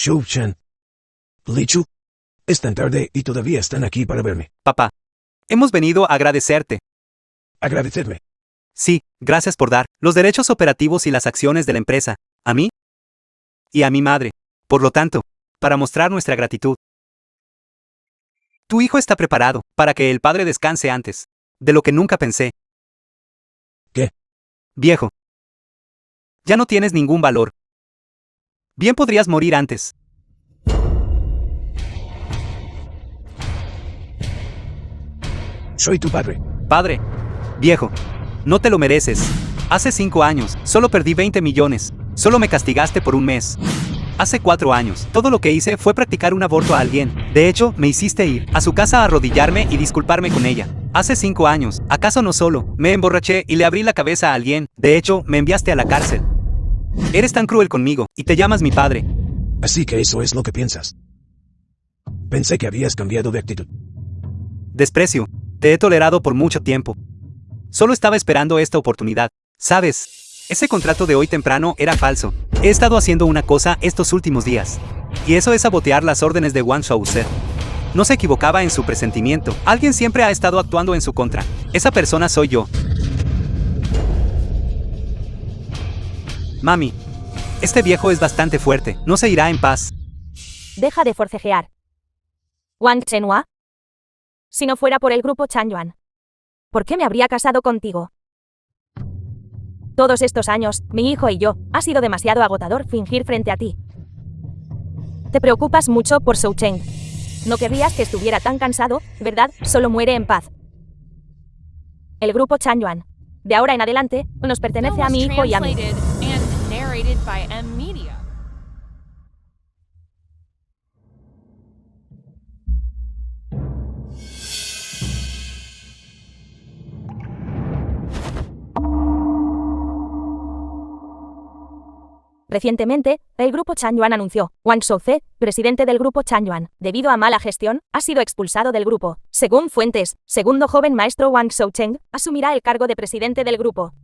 Shou-chan. Lichu. Es tan tarde y todavía están aquí para verme. Papá. Hemos venido a agradecerte. Agradecerme. Sí, gracias por dar los derechos operativos y las acciones de la empresa, a mí y a mi madre. Por lo tanto, para mostrar nuestra gratitud. Tu hijo está preparado para que el padre descanse antes de lo que nunca pensé. ¿Qué? Viejo. Ya no tienes ningún valor. Bien podrías morir antes. Soy tu padre. Padre. Viejo. No te lo mereces. Hace 5 años, solo perdí 20 millones. Solo me castigaste por un mes. Hace 4 años, todo lo que hice fue practicar un aborto a alguien. De hecho, me hiciste ir a su casa a arrodillarme y disculparme con ella. Hace 5 años, ¿acaso no solo me emborraché y le abrí la cabeza a alguien? De hecho, me enviaste a la cárcel. Eres tan cruel conmigo, y te llamas mi padre. Así que eso es lo que piensas. Pensé que habías cambiado de actitud. Desprecio. Te he tolerado por mucho tiempo. Solo estaba esperando esta oportunidad. ¿Sabes? Ese contrato de hoy temprano era falso. He estado haciendo una cosa estos últimos días. Y eso es sabotear las órdenes de Wang Shouze. No se equivocaba en su presentimiento. Alguien siempre ha estado actuando en su contra. Esa persona soy yo. Mami. Este viejo es bastante fuerte. No se irá en paz. Deja de forcejear. Wang Chenhua. Si no fuera por el grupo Changyuan, ¿por qué me habría casado contigo? Todos estos años, mi hijo y yo, ha sido demasiado agotador fingir frente a ti. Te preocupas mucho por Shou Cheng. No querrías que estuviera tan cansado, ¿verdad? Solo muere en paz. El grupo Changyuan, de ahora en adelante, nos pertenece a mi hijo y a mí. Recientemente, el grupo Changyuan anunció, Wang Shouze, presidente del grupo Changyuan, debido a mala gestión, ha sido expulsado del grupo. Según fuentes, segundo joven maestro Wang Shoucheng, asumirá el cargo de presidente del grupo.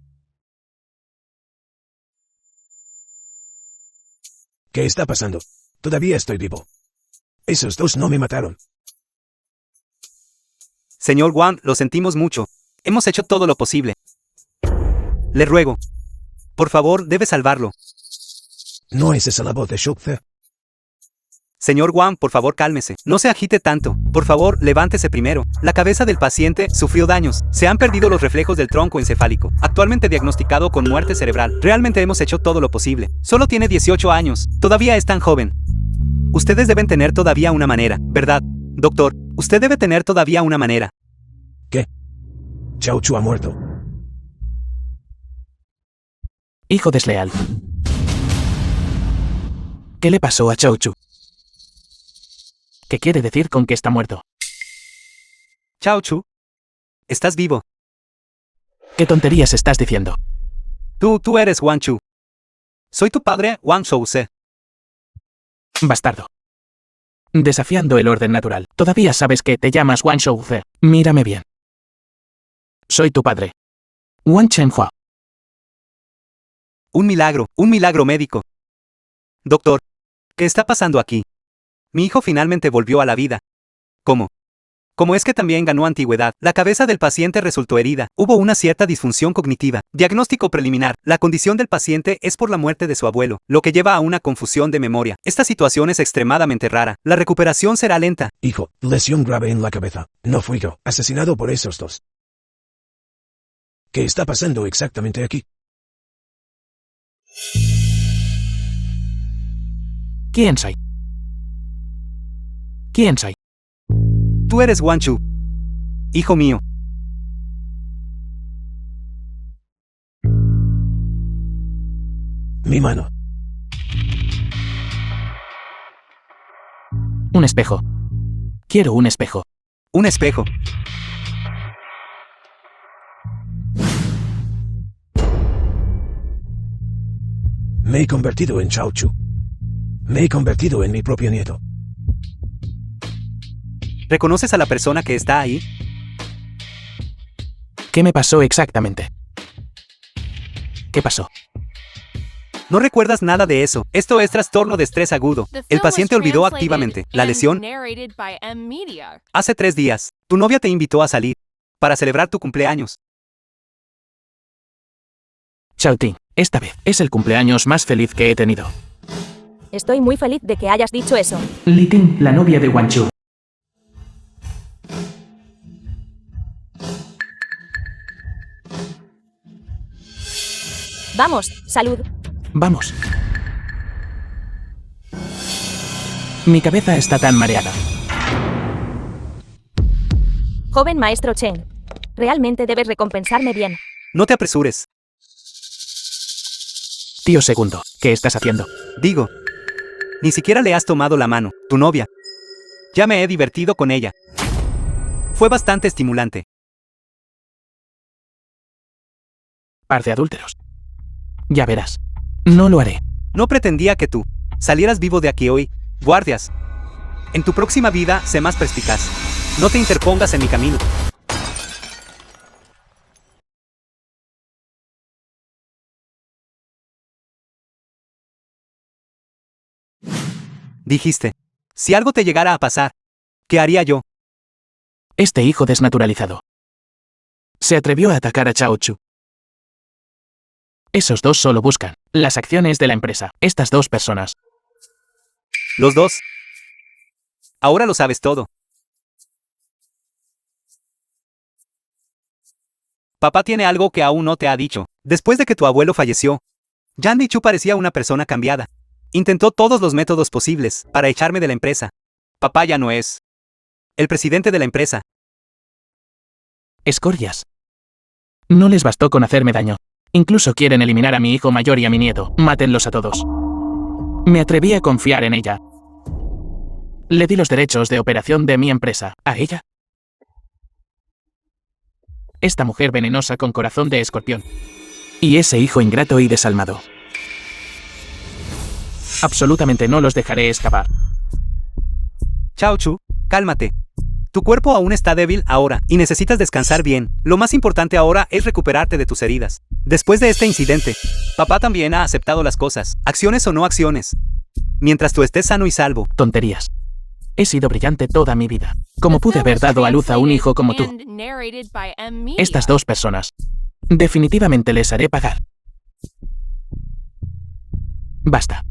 ¿Qué está pasando? Todavía estoy vivo. Esos dos no me mataron. Señor Wang, lo sentimos mucho. Hemos hecho todo lo posible. Le ruego. Por favor, debe salvarlo. ¿No es esa la voz de Shouze? Señor Wang, por favor cálmese. No se agite tanto. Por favor, levántese primero. La cabeza del paciente sufrió daños. Se han perdido los reflejos del tronco encefálico. Actualmente diagnosticado con muerte cerebral. Realmente hemos hecho todo lo posible. Solo tiene 18 años. Todavía es tan joven. Ustedes deben tener todavía una manera, ¿verdad? Doctor, usted debe tener todavía una manera. ¿Qué? Chao Chu ha muerto. Hijo desleal. ¿Qué le pasó a Chou Chu? ¿Qué quiere decir con que está muerto? Chao Chu. Estás vivo. ¿Qué tonterías estás diciendo? Tú eres Wang Chu. Soy tu padre, Wang Shouze. Bastardo. Desafiando el orden natural. Todavía sabes que te llamas Wang Shouze. Mírame bien. Soy tu padre. Wang Chenhua. Un milagro médico. Doctor, ¿qué está pasando aquí? Mi hijo finalmente volvió a la vida. ¿Cómo? ¿Cómo es que también ganó antigüedad? La cabeza del paciente resultó herida. Hubo una cierta disfunción cognitiva. Diagnóstico preliminar. La condición del paciente es por la muerte de su abuelo, lo que lleva a una confusión de memoria. Esta situación es extremadamente rara. La recuperación será lenta. Hijo, lesión grave en la cabeza. No fui yo. Asesinado por esos dos. ¿Qué está pasando exactamente aquí? ¿Quién soy? ¿Quién soy? Tú eres Wang Chu. Hijo mío. Mi mano. Un espejo. Quiero un espejo. Un espejo. Me he convertido en Chao Chu. Me he convertido en mi propio nieto. ¿Reconoces a la persona que está ahí? ¿Qué me pasó exactamente? ¿Qué pasó? No recuerdas nada de eso. Esto es trastorno de estrés agudo. El paciente olvidó activamente la lesión. Hace 3 días, tu novia te invitó a salir para celebrar tu cumpleaños. Xiaoting, esta vez es el cumpleaños más feliz que he tenido. Estoy muy feliz de que hayas dicho eso. Li Ting, la novia de Wan Chu. Vamos, salud. Vamos. Mi cabeza está tan mareada. Joven maestro Chen. Realmente debes recompensarme bien. No te apresures. Tío segundo, ¿qué estás haciendo? Digo, ni siquiera le has tomado la mano, tu novia. Ya me he divertido con ella. Fue bastante estimulante. Par de adúlteros. Ya verás. No lo haré. No pretendía que tú salieras vivo de aquí hoy, guardias. En tu próxima vida, sé más perspicaz. No te interpongas en mi camino. Dijiste, si algo te llegara a pasar, ¿qué haría yo? Este hijo desnaturalizado se atrevió a atacar a Chao Chu. Esos dos solo buscan las acciones de la empresa. Estas dos personas. Los dos. Ahora lo sabes todo. Papá tiene algo que aún no te ha dicho. Después de que tu abuelo falleció, Yan Lichu parecía una persona cambiada. Intentó todos los métodos posibles para echarme de la empresa. Papá ya no es el presidente de la empresa. Escorias. No les bastó con hacerme daño. Incluso quieren eliminar a mi hijo mayor y a mi nieto. Mátenlos a todos. Me atreví a confiar en ella. Le di los derechos de operación de mi empresa. ¿A ella? Esta mujer venenosa con corazón de escorpión. Y ese hijo ingrato y desalmado. Absolutamente no los dejaré escapar. Chao Chu, cálmate. Tu cuerpo aún está débil ahora y necesitas descansar bien. Lo más importante ahora es recuperarte de tus heridas. Después de este incidente, papá también ha aceptado las cosas, acciones o no acciones. Mientras tú estés sano y salvo. Tonterías. He sido brillante toda mi vida. ¿Cómo pude haber dado a luz a un hijo como tú? Estas dos personas. Definitivamente les haré pagar. Basta.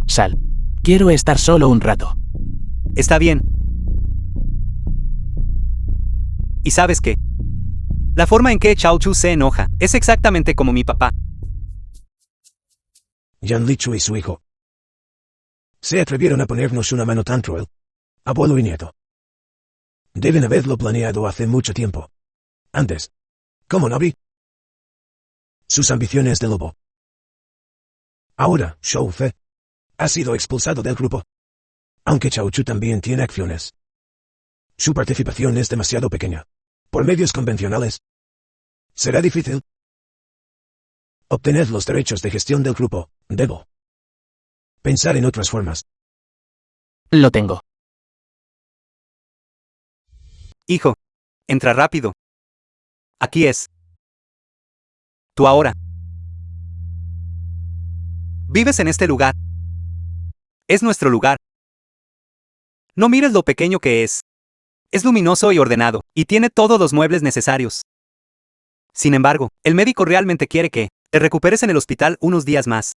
Sal. Quiero estar solo un rato. Está bien. ¿Y sabes qué? La forma en que Chao Chu se enoja es exactamente como mi papá. Yan Lichu y su hijo se atrevieron a ponernos una mano tan cruel. Abuelo y nieto. Deben haberlo planeado hace mucho tiempo. Antes. ¿Cómo no vi? Sus ambiciones de lobo. Ahora, Shou Fe ha sido expulsado del grupo. Aunque Chao Chu también tiene acciones. Su participación es demasiado pequeña. Por medios convencionales, será difícil obtener los derechos de gestión del grupo. Debo pensar en otras formas. Lo tengo. Hijo, entra rápido. Aquí es. Tú ahora. Vives en este lugar. Es nuestro lugar. No mires lo pequeño que es. Es luminoso y ordenado, y tiene todos los muebles necesarios. Sin embargo, el médico realmente quiere que te recuperes en el hospital unos días más.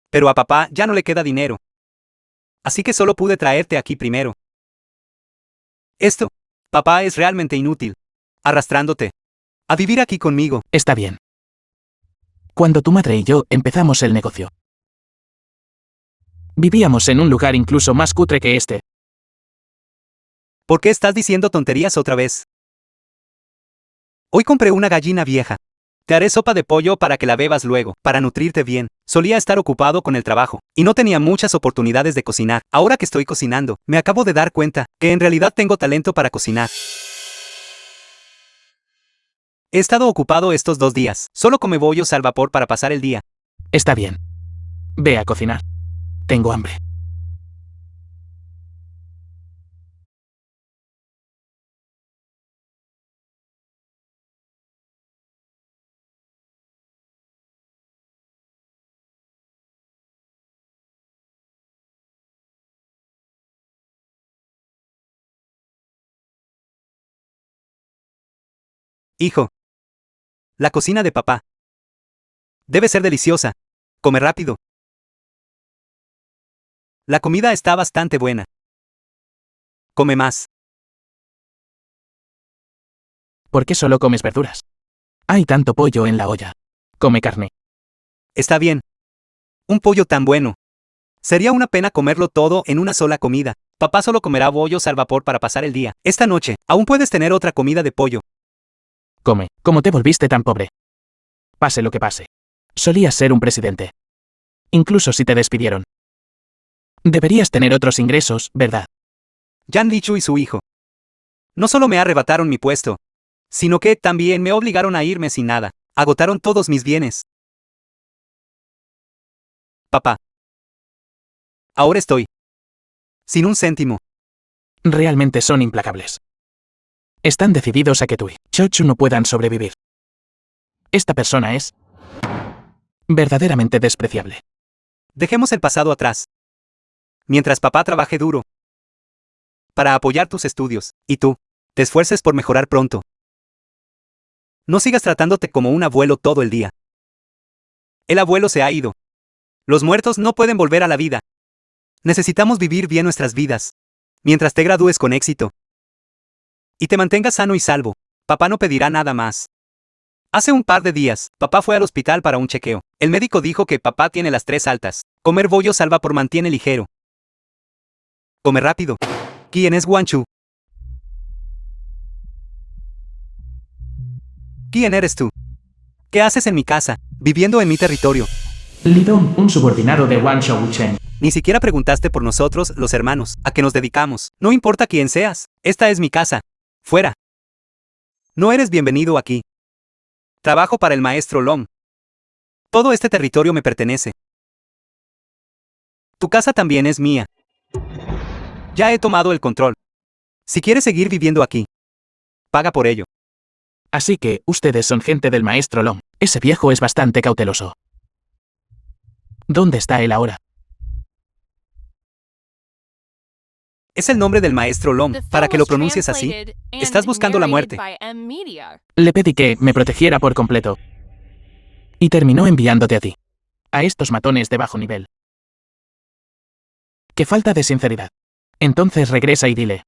Pero a papá ya no le queda dinero. Así que solo pude traerte aquí primero. Esto, papá es realmente inútil. Arrastrándote a vivir aquí conmigo. Está bien. Cuando tu madre y yo empezamos el negocio, vivíamos en un lugar incluso más cutre que este. ¿Por qué estás diciendo tonterías otra vez? Hoy compré una gallina vieja. Te haré sopa de pollo para que la bebas luego, para nutrirte bien. Solía estar ocupado con el trabajo, y no tenía muchas oportunidades de cocinar. Ahora que estoy cocinando, me acabo de dar cuenta que en realidad tengo talento para cocinar. He estado ocupado estos 2 días. Solo come bollos al vapor para pasar el día. Está bien. Ve a cocinar. Tengo hambre. Hijo. La cocina de papá. Debe ser deliciosa. Come rápido. La comida está bastante buena. Come más. ¿Por qué solo comes verduras? Hay tanto pollo en la olla. Come carne. Está bien. Un pollo tan bueno. Sería una pena comerlo todo en una sola comida. Papá solo comerá bollos al vapor para pasar el día. Esta noche, aún puedes tener otra comida de pollo. Come. ¿Cómo te volviste tan pobre? Pase lo que pase. Solías ser un presidente. Incluso si te despidieron. Deberías tener otros ingresos, ¿verdad? Yan Lichu y su hijo. No solo me arrebataron mi puesto, sino que también me obligaron a irme sin nada. Agotaron todos mis bienes. Papá. Ahora estoy sin un céntimo. Realmente son implacables. Están decididos a que tú y Chochu no puedan sobrevivir. Esta persona es verdaderamente despreciable. Dejemos el pasado atrás. Mientras papá trabaje duro para apoyar tus estudios, y tú te esfuerces por mejorar pronto. No sigas tratándote como un abuelo todo el día. El abuelo se ha ido. Los muertos no pueden volver a la vida. Necesitamos vivir bien nuestras vidas. Mientras te gradúes con éxito y te mantengas sano y salvo, papá no pedirá nada más. Hace un par de días, papá fue al hospital para un chequeo. El médico dijo que papá tiene las 3 altas. Comer bollos al vapor mantiene ligero. Come rápido. ¿Quién es Guanchu? ¿Quién eres tú? ¿Qué haces en mi casa, viviendo en mi territorio? Lidong, un subordinado de Wang Shouchen. Ni siquiera preguntaste por nosotros, los hermanos, a qué nos dedicamos. No importa quién seas, esta es mi casa. Fuera. No eres bienvenido aquí. Trabajo para el maestro Long. Todo este territorio me pertenece. Tu casa también es mía. Ya he tomado el control. Si quieres seguir viviendo aquí, paga por ello. Así que, ustedes son gente del maestro Long. Ese viejo es bastante cauteloso. ¿Dónde está él ahora? Es el nombre del maestro Long, para que lo pronuncies así. Estás buscando la muerte. Le pedí que me protegiera por completo. Y terminó enviándote a ti. A estos matones de bajo nivel. ¡Qué falta de sinceridad! Entonces regresa y dile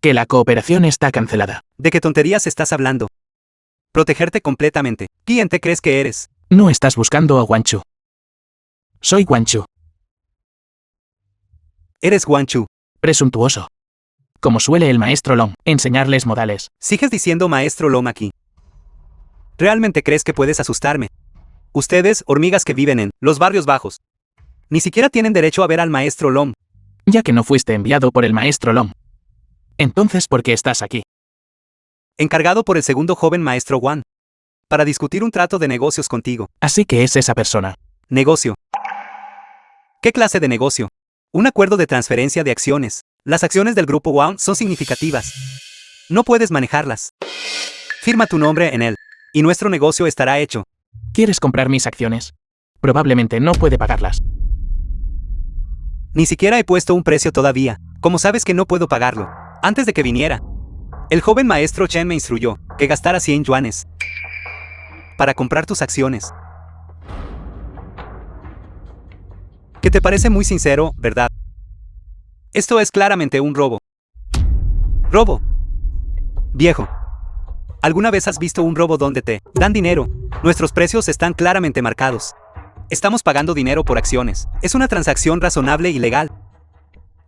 que la cooperación está cancelada. ¿De qué tonterías estás hablando? Protegerte completamente. ¿Quién te crees que eres? No estás buscando a Guanchu. Soy Guanchu. Eres Guanchu. Presuntuoso. Como suele el maestro Long, enseñarles modales. Sigues diciendo maestro Long aquí. ¿Realmente crees que puedes asustarme? Ustedes, hormigas que viven en los barrios bajos, ni siquiera tienen derecho a ver al maestro Long. Ya que no fuiste enviado por el maestro Long. Entonces, ¿por qué estás aquí? Encargado por el segundo joven maestro Wan, para discutir un trato de negocios contigo. Así que es esa persona. Negocio. ¿Qué clase de negocio? Un acuerdo de transferencia de acciones. Las acciones del grupo Wan son significativas. No puedes manejarlas. Firma tu nombre en él, y nuestro negocio estará hecho. ¿Quieres comprar mis acciones? Probablemente no puede pagarlas. Ni siquiera he puesto un precio todavía. Como sabes que no puedo pagarlo. Antes de que viniera, el joven maestro Chen me instruyó que gastara 100 yuanes para comprar tus acciones. Que te parece muy sincero, ¿verdad? Esto es claramente un robo. ¿Robo? Viejo. ¿Alguna vez has visto un robo donde te dan dinero? Nuestros precios están claramente marcados. Estamos pagando dinero por acciones. Es una transacción razonable y legal.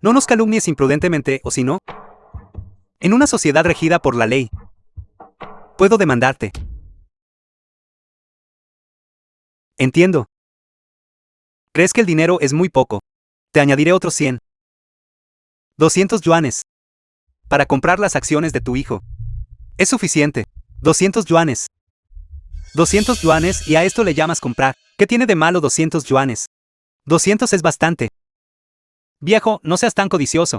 No nos calumnies imprudentemente, o si no, en una sociedad regida por la ley, puedo demandarte. Entiendo. ¿Crees que el dinero es muy poco? Te añadiré otros 100. 200 yuanes. Para comprar las acciones de tu hijo. Es suficiente. 200 yuanes. 200 yuanes y a esto le llamas comprar. ¿Qué tiene de malo 200 yuanes? 200 es bastante. Viejo, no seas tan codicioso.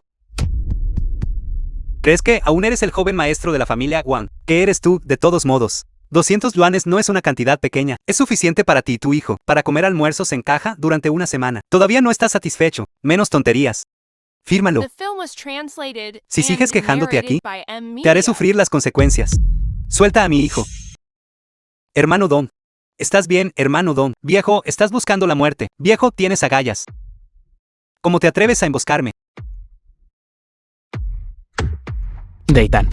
¿Crees que aún eres el joven maestro de la familia Wang? ¿Qué eres tú, de todos modos? 200 yuanes no es una cantidad pequeña. Es suficiente para ti y tu hijo, para comer almuerzos en caja durante una semana. Todavía no estás satisfecho. Menos tonterías. Fírmalo. Si sigues quejándote aquí, te haré sufrir las consecuencias. Suelta a mi hijo. Hermano Don. ¿Estás bien, hermano Don? Viejo, estás buscando la muerte. Viejo, tienes agallas. ¿Cómo te atreves a emboscarme? Deitan.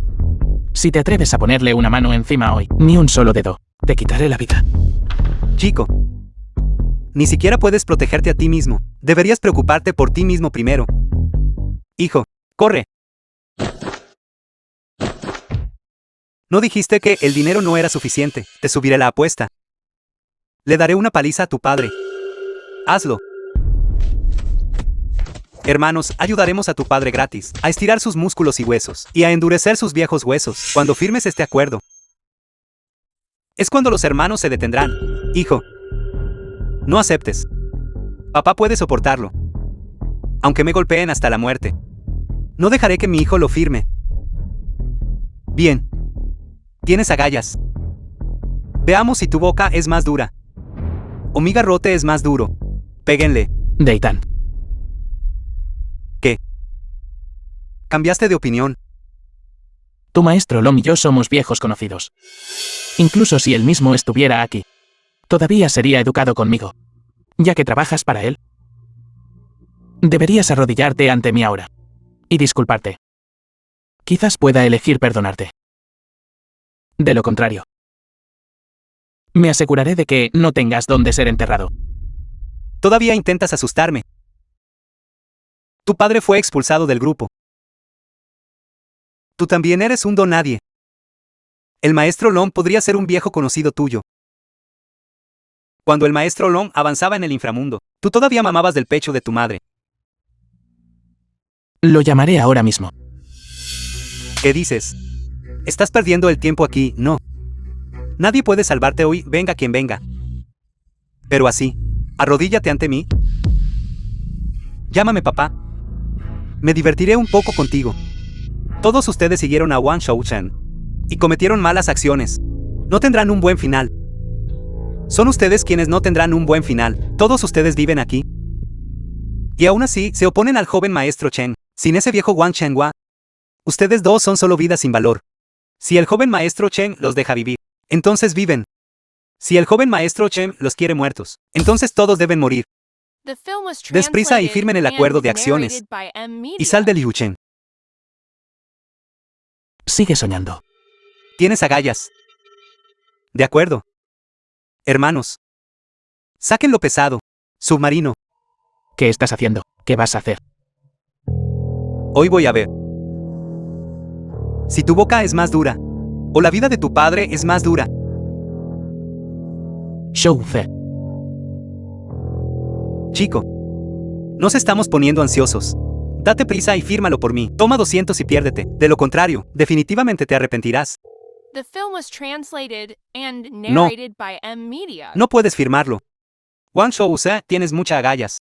Si te atreves a ponerle una mano encima hoy, ni un solo dedo, te quitaré la vida. Chico. Ni siquiera puedes protegerte a ti mismo. Deberías preocuparte por ti mismo primero. Hijo, corre. ¿No dijiste que el dinero no era suficiente? Te subiré la apuesta. Le daré una paliza a tu padre. Hazlo. Hermanos, ayudaremos a tu padre gratis, a estirar sus músculos y huesos, y a endurecer sus viejos huesos, cuando firmes este acuerdo. Es cuando los hermanos se detendrán. Hijo. No aceptes. Papá puede soportarlo. Aunque me golpeen hasta la muerte. No dejaré que mi hijo lo firme. Bien. Tienes agallas. Veamos si tu boca es más dura. O mi garrote es más duro. Péguenle. Deitan. ¿Qué? Cambiaste de opinión. Tu maestro Lom y yo somos viejos conocidos. Incluso si él mismo estuviera aquí, todavía sería educado conmigo, ya que trabajas para él. Deberías arrodillarte ante mí ahora y disculparte. Quizás pueda elegir perdonarte. De lo contrario, me aseguraré de que no tengas dónde ser enterrado. Todavía intentas asustarme. Tu padre fue expulsado del grupo. Tú también eres un don nadie. El maestro Long podría ser un viejo conocido tuyo. Cuando el maestro Long avanzaba en el inframundo, tú todavía mamabas del pecho de tu madre. Lo llamaré ahora mismo. ¿Qué dices? Estás perdiendo el tiempo aquí, no. Nadie puede salvarte hoy, venga quien venga. Pero así, arrodíllate ante mí. Llámame papá. Me divertiré un poco contigo. Todos ustedes siguieron a Wang Shouchen y cometieron malas acciones. No tendrán un buen final. Son ustedes quienes no tendrán un buen final. Todos ustedes viven aquí. Y aún así, se oponen al joven maestro Chen. Sin ese viejo Wang Chenhua, ustedes dos son solo vidas sin valor. Si el joven maestro Chen los deja vivir, entonces viven. Si el joven maestro Chen los quiere muertos, entonces todos deben morir. Desprisa y firmen el acuerdo de acciones. Y sal de Liu Chen. Sigue soñando. Tienes agallas. De acuerdo. Hermanos. Saquen lo pesado. Submarino. ¿Qué estás haciendo? ¿Qué vas a hacer? Hoy voy a ver. Si tu boca es más dura, o la vida de tu padre es más dura. Shou Ze. Chico. Nos estamos poniendo ansiosos. Date prisa y fírmalo por mí. Toma 200 y piérdete. De lo contrario, definitivamente te arrepentirás. No. No puedes firmarlo. Wang Shouze, tienes muchas agallas.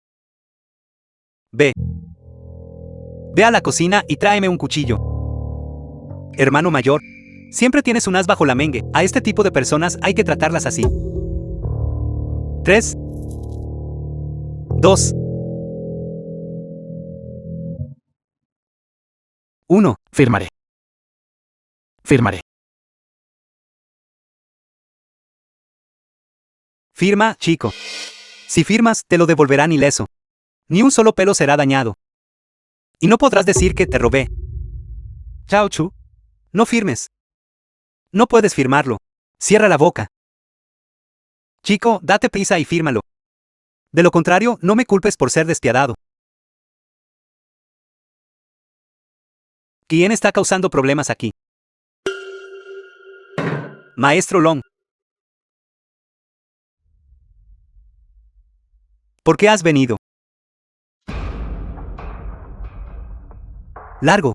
Ve. Ve a la cocina y tráeme un cuchillo. Hermano mayor, siempre tienes un as bajo la mengue. A este tipo de personas hay que tratarlas así. 3, 2, 1. Firmaré. Firmaré. Firma, chico. Si firmas, te lo devolverán ileso. Ni un solo pelo será dañado. Y no podrás decir que te robé. Chao Chu. No firmes. No puedes firmarlo. Cierra la boca. Chico, date prisa y fírmalo. De lo contrario, no me culpes por ser despiadado. ¿Quién está causando problemas aquí? Maestro Long. ¿Por qué has venido? Largo.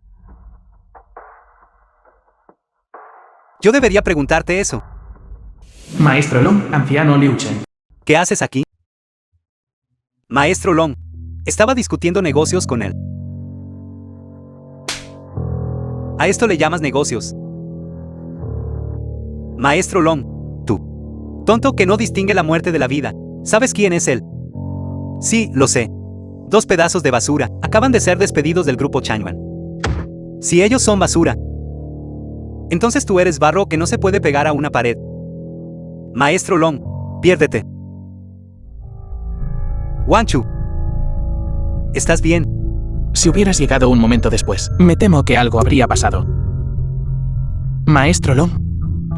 Yo debería preguntarte eso. Maestro Long, anciano Liu Chen. ¿Qué haces aquí? Maestro Long. Estaba discutiendo negocios con él. A esto le llamas negocios. Maestro Long. Tú. Tonto que no distingue la muerte de la vida. ¿Sabes quién es él? Sí, lo sé. 2 pedazos de basura. Acaban de ser despedidos del grupo Chang'an. Si ellos son basura, Entonces tú eres barro que no se puede pegar a una pared. Maestro Long, piérdete. Wanchu, ¿estás bien? Si hubieras llegado un momento después, me temo que algo habría pasado. Maestro Long,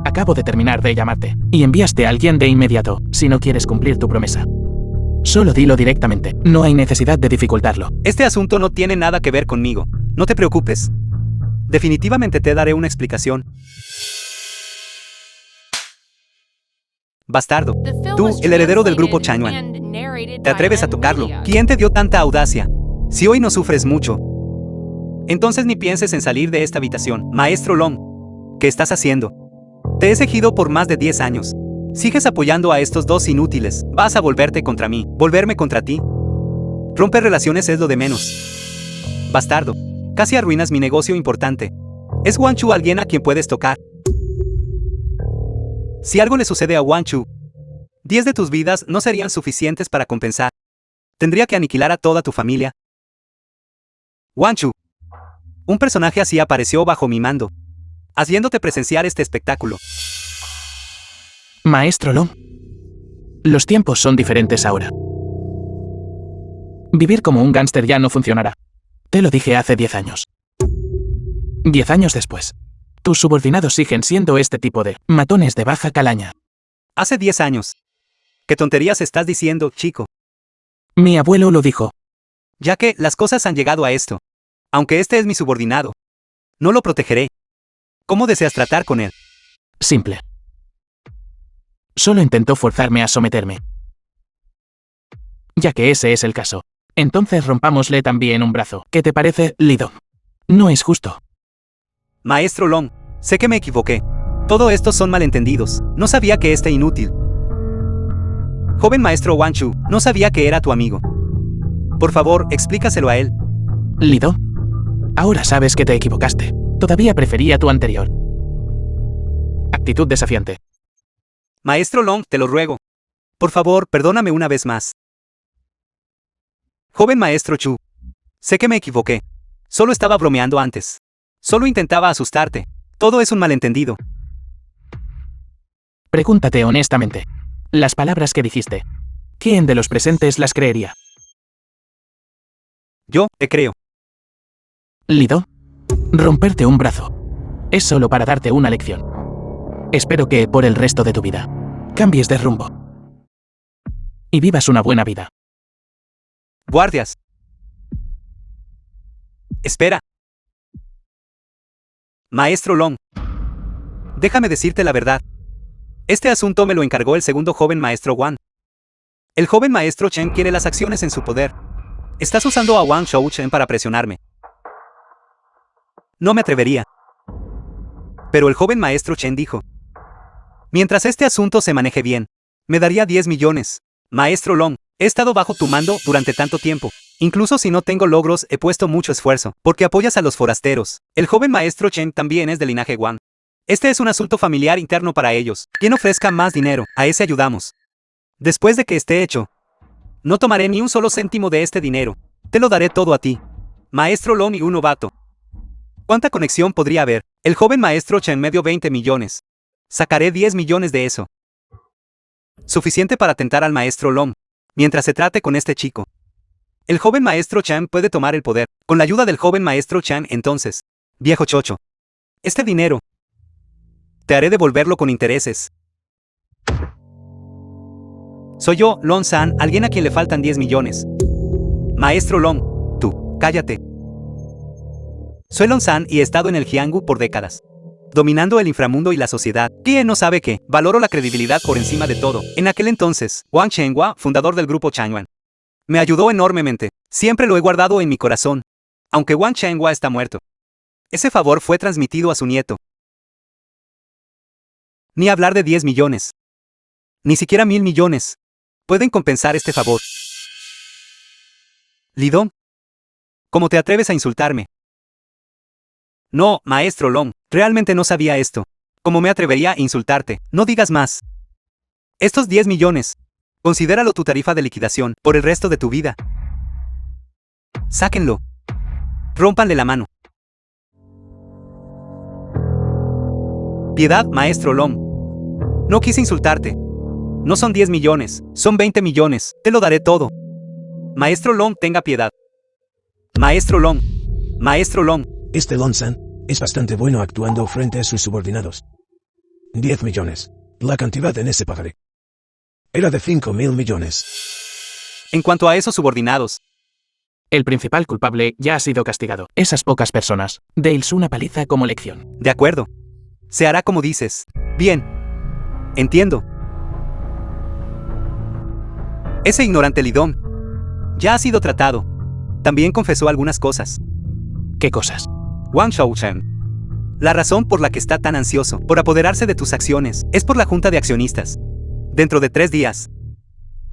acabo de terminar de llamarte, y enviaste a alguien de inmediato, si no quieres cumplir tu promesa. Solo dilo directamente, no hay necesidad de dificultarlo. Este asunto no tiene nada que ver conmigo. No te preocupes. Definitivamente te daré una explicación. Bastardo, tú, el heredero del grupo Chang'an, ¿te atreves a tocarlo? ¿Quién te dio tanta audacia? Si hoy no sufres mucho, entonces ni pienses en salir de esta habitación. Maestro Long, ¿qué estás haciendo? Te he seguido por más de 10 años. Sigues apoyando a estos dos inútiles. Vas a volverte contra mí. ¿Volverme contra ti? Romper relaciones es lo de menos. Bastardo, casi arruinas mi negocio importante. ¿Es Wanchu alguien a quien puedes tocar? Si algo le sucede a Wanchu, 10 de tus vidas no serían suficientes para compensar. Tendría que aniquilar a toda tu familia. Wanchu, un personaje así apareció bajo mi mando, haciéndote presenciar este espectáculo. Maestro Long, los tiempos son diferentes ahora. Vivir como un gángster ya no funcionará. Te lo dije hace 10 años. 10 años después, tus subordinados siguen siendo este tipo de matones de baja calaña. Hace 10 años. ¿Qué tonterías estás diciendo, chico? Mi abuelo lo dijo. Ya que las cosas han llegado a esto. Aunque este es mi subordinado, no lo protegeré. ¿Cómo deseas tratar con él? Simple. Solo intentó forzarme a someterme. Ya que ese es el caso, entonces rompámosle también un brazo. ¿Qué te parece, Lido? No es justo. Maestro Long, sé que me equivoqué. Todo esto son malentendidos. No sabía que este inútil. Joven maestro Wanchu, no sabía que era tu amigo. Por favor, explícaselo a él. Lido, ahora sabes que te equivocaste. Todavía prefería tu anterior. Actitud desafiante. Maestro Long, te lo ruego. Por favor, perdóname una vez más. Joven maestro Chu, sé que me equivoqué. Solo estaba bromeando antes. Solo intentaba asustarte. Todo es un malentendido. Pregúntate honestamente. Las palabras que dijiste, ¿quién de los presentes las creería? Yo, te creo. Lido, romperte un brazo es solo para darte una lección. Espero que, por el resto de tu vida, cambies de rumbo y vivas una buena vida. Guardias. Espera. Maestro Long, déjame decirte la verdad. Este asunto me lo encargó el segundo joven maestro Wan. El joven maestro Chen quiere las acciones en su poder. Estás usando a Wang Shou Chen para presionarme. No me atrevería. Pero el joven maestro Chen dijo: mientras este asunto se maneje bien, me daría 10 millones. Maestro Long, he estado bajo tu mando durante tanto tiempo. Incluso si no tengo logros, he puesto mucho esfuerzo, porque apoyas a los forasteros. El joven maestro Chen también es del linaje Wang. Este es un asunto familiar interno para ellos. Quien ofrezca más dinero, a ese ayudamos. Después de que esté hecho, no tomaré ni un solo céntimo de este dinero. Te lo daré todo a ti. Maestro Long y un novato. ¿Cuánta conexión podría haber? El joven maestro Chen me dio 20 millones. Sacaré 10 millones de eso. Suficiente para tentar al maestro Long, mientras se trate con este chico. El joven maestro Chen puede tomar el poder, con la ayuda del joven maestro Chen entonces. Viejo chocho. Este dinero, te haré devolverlo con intereses. Soy yo, Long San, alguien a quien le faltan 10 millones. Maestro Long, tú, cállate. Soy Long San y he estado en el Jianghu por décadas, dominando el inframundo y la sociedad. ¿Quién no sabe que valoro la credibilidad por encima de todo? En aquel entonces, Wang Chenghua, fundador del grupo Chang'an, me ayudó enormemente. Siempre lo he guardado en mi corazón. Aunque Wang Chenghua está muerto, ese favor fue transmitido a su nieto. Ni hablar de 10 millones. Ni siquiera 1000 millones. Pueden compensar este favor. Lidong, ¿cómo te atreves a insultarme? No, maestro Long, realmente no sabía esto. ¿Cómo me atrevería a insultarte? No digas más. Estos 10 millones. Considéralo tu tarifa de liquidación por el resto de tu vida. Sáquenlo. Rómpanle la mano. Piedad, maestro Long. No quise insultarte. No son 10 millones, son 20 millones. Te lo daré todo. Maestro Long, tenga piedad. Maestro Long. Maestro Long. Este Long-san es bastante bueno actuando frente a sus subordinados. 10 millones. La cantidad en ese pagaré era de 5.000 millones. En cuanto a esos subordinados, El principal culpable ya ha sido castigado. Esas pocas personas. Dales una paliza como lección. de acuerdo. Se hará como dices. Bien. Entiendo. Ese ignorante Lidón ya ha sido tratado. También confesó algunas cosas. ¿Qué cosas? Wang Shouchen. La razón por la que está tan ansioso por apoderarse de tus acciones es por la junta de accionistas. Dentro de 3 días.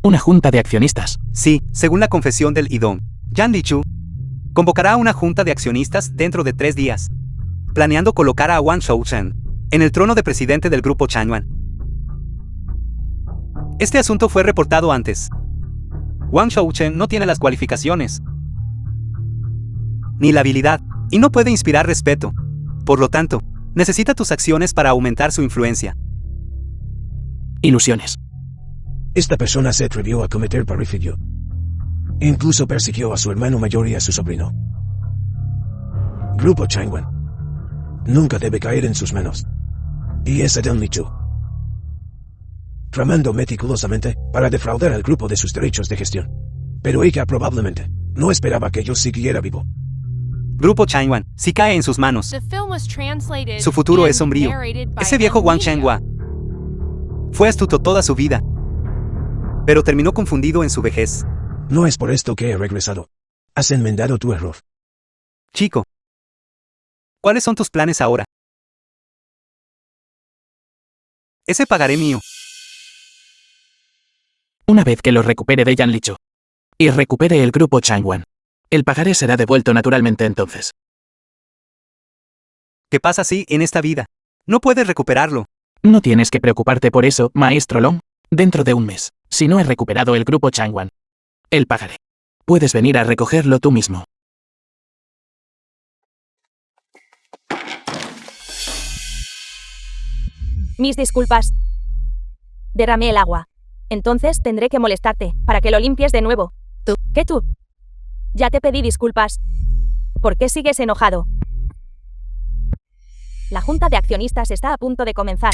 Una junta de accionistas. Sí, según la confesión del Idón, Yan Lichu convocará a una junta de accionistas dentro de 3 días, planeando colocar a Wang Shouchen en el trono de presidente del grupo Changyuan. Este asunto fue reportado antes. Wang Shouchen no tiene las cualificaciones ni la habilidad, y no puede inspirar respeto. Por lo tanto, necesita tus acciones para aumentar su influencia. Ilusiones. Esta persona se atrevió a cometer parricidio. Incluso persiguió a su hermano mayor y a su sobrino. Grupo Changyuan nunca debe caer en sus manos. Y es Adam Lichu, tramando meticulosamente para defraudar al grupo de sus derechos de gestión. Pero ella probablemente no esperaba que yo siguiera vivo. Grupo Changyuan, si cae en sus manos, su futuro es sombrío. Ese viejo Wang Changhua fue astuto toda su vida, pero terminó confundido en su vejez. No es por esto que he regresado. Has enmendado tu error. Chico, ¿cuáles son tus planes ahora? Ese pagaré mío. Una vez que lo recupere de Yan Lichu y recupere el grupo Changyuan, el pagaré será devuelto naturalmente entonces. ¿Qué pasa si, en esta vida, no puedes recuperarlo? No tienes que preocuparte por eso, maestro Long. Dentro de un mes, si no he recuperado el grupo Changyuan, el pagaré. Puedes venir a recogerlo tú mismo. Mis disculpas. Derramé el agua. Entonces tendré que molestarte, para que lo limpies de nuevo. ¿Tú? ¿Qué tú? Ya te pedí disculpas. ¿Por qué sigues enojado? La junta de accionistas está a punto de comenzar.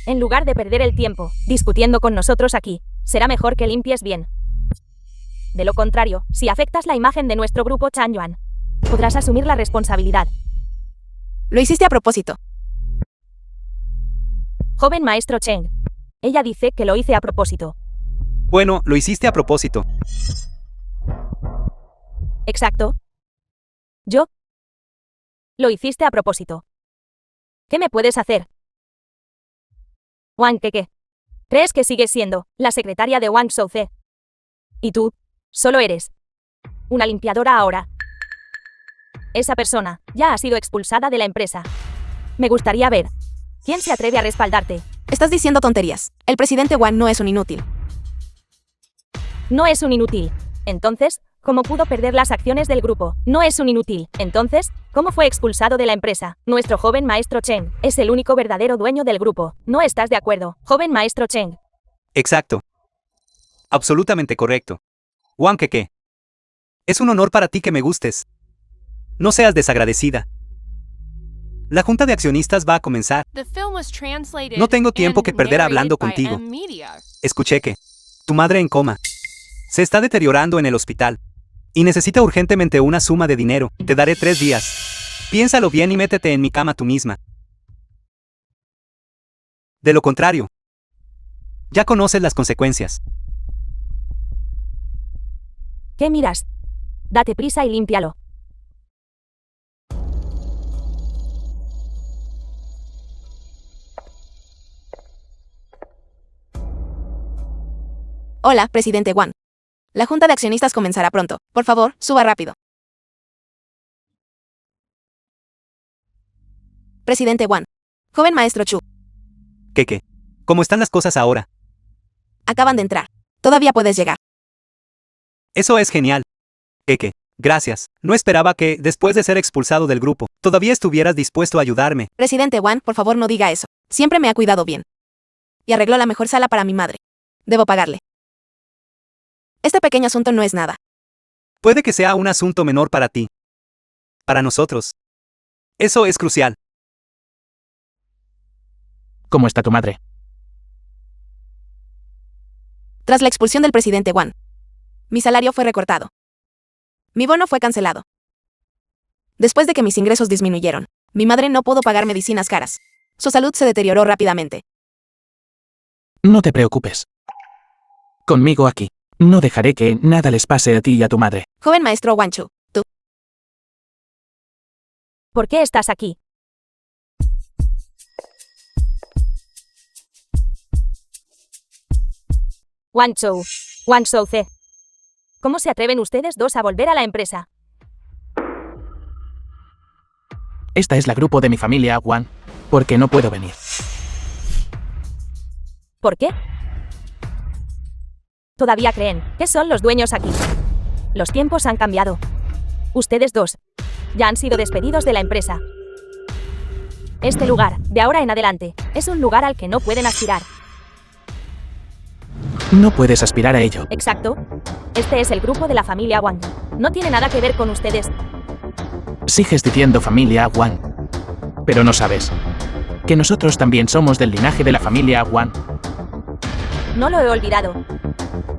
En lugar de perder el tiempo discutiendo con nosotros aquí, será mejor que limpies bien. De lo contrario, si afectas la imagen de nuestro grupo Changyuan, podrás asumir la responsabilidad. Lo hiciste a propósito. Joven maestro Cheng. Ella dice que lo hice a propósito. Bueno, lo hiciste a propósito. Exacto. ¿Yo? Lo hiciste a propósito. ¿Qué me puedes hacer? Wang Keke. ¿Crees que sigues siendo la secretaria de Wang Shouze? ¿Y tú? Solo eres una limpiadora ahora. Esa persona ya ha sido expulsada de la empresa. Me gustaría ver quién se atreve a respaldarte. Estás diciendo tonterías. El presidente Wang no es un inútil. No es un inútil. Entonces, ¿cómo pudo perder las acciones del grupo? No es un inútil. Entonces, ¿cómo fue expulsado de la empresa? Nuestro joven maestro Cheng es el único verdadero dueño del grupo. ¿No estás de acuerdo, joven maestro Cheng? Exacto. Absolutamente correcto. Wang Keke. Es un honor para ti que me gustes. No seas desagradecida. La junta de accionistas va a comenzar. No tengo tiempo que perder hablando contigo. Escuché que tu madre en coma se está deteriorando en el hospital y necesita urgentemente una suma de dinero. Te daré 3 días. Piénsalo bien y métete en mi cama tú misma. De lo contrario, ya conoces las consecuencias. ¿Qué miras? Date prisa y límpialo. Hola, presidente Wang. La junta de accionistas comenzará pronto. Por favor, suba rápido. Presidente Wang. Joven maestro Chu. Keke, ¿cómo están las cosas ahora? Acaban de entrar. Todavía puedes llegar. Eso es genial. Keke, Gracias. No esperaba que, después de ser expulsado del grupo, todavía estuvieras dispuesto a ayudarme. Presidente Wan, por favor no diga eso. Siempre me ha cuidado bien. Y arregló la mejor sala para mi madre. Debo pagarle. Este pequeño asunto no es nada. Puede que sea un asunto menor para ti. Para nosotros. Eso es crucial. ¿Cómo está tu madre? Tras la expulsión del presidente Wan, mi salario fue recortado. Mi bono fue cancelado. Después de que mis ingresos disminuyeron, mi madre no pudo pagar medicinas caras. Su salud se deterioró rápidamente. No te preocupes. Conmigo aquí. No dejaré que nada les pase a ti y a tu madre. Joven maestro Wan Chu, tú. ¿Por qué estás aquí? Wan Shou C. ¿Cómo se atreven ustedes dos a volver a la empresa? Esta es la grupo de mi familia, Wan. Porque no puedo venir. ¿Por qué? Todavía creen que son los dueños aquí. Los tiempos han cambiado. Ustedes dos ya han sido despedidos de la empresa. Este lugar, de ahora en adelante, es un lugar al que no pueden aspirar. No puedes aspirar a ello. Exacto. Este es el grupo de la familia Wan. No tiene nada que ver con ustedes. Sigues diciendo familia Wan. Pero no sabes que nosotros también somos del linaje de la familia Wan. No lo he olvidado.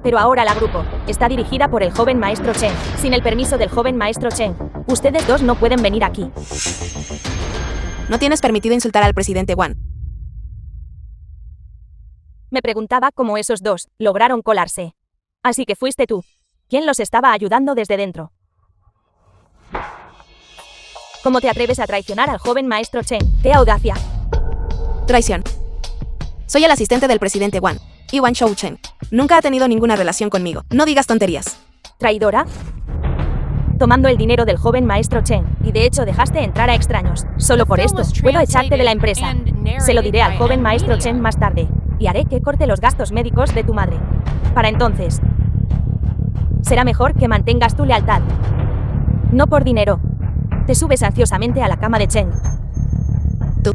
Pero ahora la grupo está dirigida por el joven maestro Chen. Sin el permiso del joven maestro Chen, ustedes dos no pueden venir aquí. No tienes permitido insultar al presidente Wan. Me preguntaba cómo esos dos lograron colarse. Así que fuiste tú quien los estaba ayudando desde dentro. ¿Cómo te atreves a traicionar al joven maestro Chen? ¡Qué audacia! Traición. Soy el asistente del presidente Wan, y Wan Shou Chen. Nunca ha tenido ninguna relación conmigo. No digas tonterías. ¿Traidora? Tomando el dinero del joven maestro Chen, y de hecho dejaste entrar a extraños. Solo por esto, puedo echarte de la empresa. Se lo diré al joven maestro Chen más tarde, y haré que corte los gastos médicos de tu madre. Para entonces, será mejor que mantengas tu lealtad. No por dinero. Te subes ansiosamente a la cama de Chen. Tú.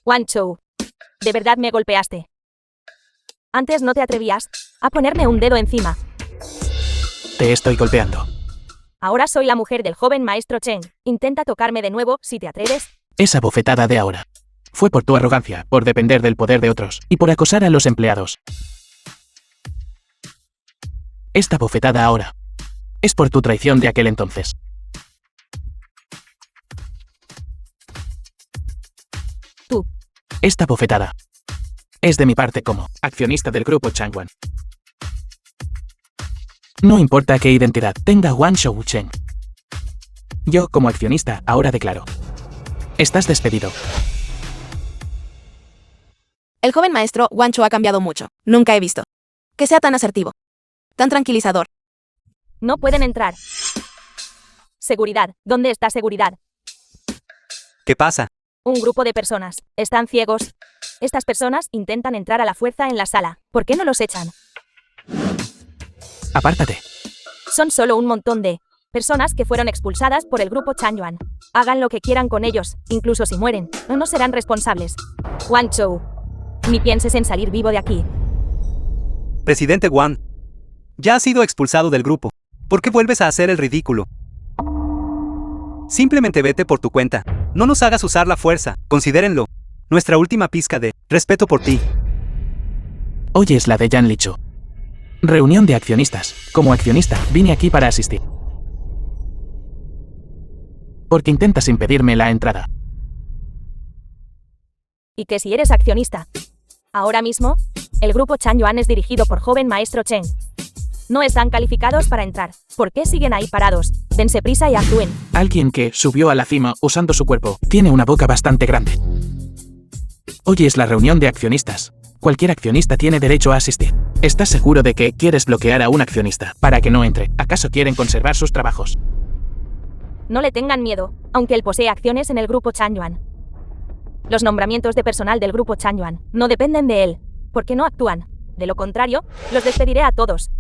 Wan Shou, de verdad me golpeaste. Antes no te atrevías a ponerme un dedo encima. Te estoy golpeando. Ahora soy la mujer del joven maestro Chen. Intenta tocarme de nuevo si te atreves. Esa bofetada de ahora fue por tu arrogancia, por depender del poder de otros y por acosar a los empleados. Esta bofetada ahora es por tu traición de aquel entonces. Tú. Esta bofetada es de mi parte como accionista del grupo Changwan. No importa qué identidad tenga Wan Shou Chen. Yo, como accionista, ahora declaro: estás despedido. El joven maestro Wan Chu ha cambiado mucho. Nunca he visto que sea tan asertivo, tan tranquilizador. No pueden entrar. Seguridad. ¿Dónde está seguridad? ¿Qué pasa? Un grupo de personas. Están ciegos. Estas personas intentan entrar a la fuerza en la sala. ¿Por qué no los echan? Apártate. Son solo un montón de personas que fueron expulsadas por el grupo Changyuan. Hagan lo que quieran con ellos, incluso si mueren. No serán responsables. Wan Shou, ni pienses en salir vivo de aquí. Presidente Wan, ya has sido expulsado del grupo. ¿Por qué vuelves a hacer el ridículo? Simplemente vete por tu cuenta. No nos hagas usar la fuerza. Considérenlo nuestra última pizca de respeto por ti. Hoy es la de Yan Lichu. Reunión de accionistas. Como accionista, vine aquí para asistir. Porque intentas impedirme la entrada. Y que si eres accionista. Ahora mismo, el grupo Changyuan es dirigido por joven maestro Chen. No están calificados para entrar. ¿Por qué siguen ahí parados? Dense prisa y actúen. Alguien que subió a la cima usando su cuerpo tiene una boca bastante grande. Hoy es la reunión de accionistas. Cualquier accionista tiene derecho a asistir. ¿Estás seguro de que quieres bloquear a un accionista para que no entre? ¿Acaso quieren conservar sus trabajos? No le tengan miedo, aunque él posee acciones en el grupo Changyuan. Los nombramientos de personal del grupo Changyuan no dependen de él, porque no actúan. De lo contrario, los despediré a todos.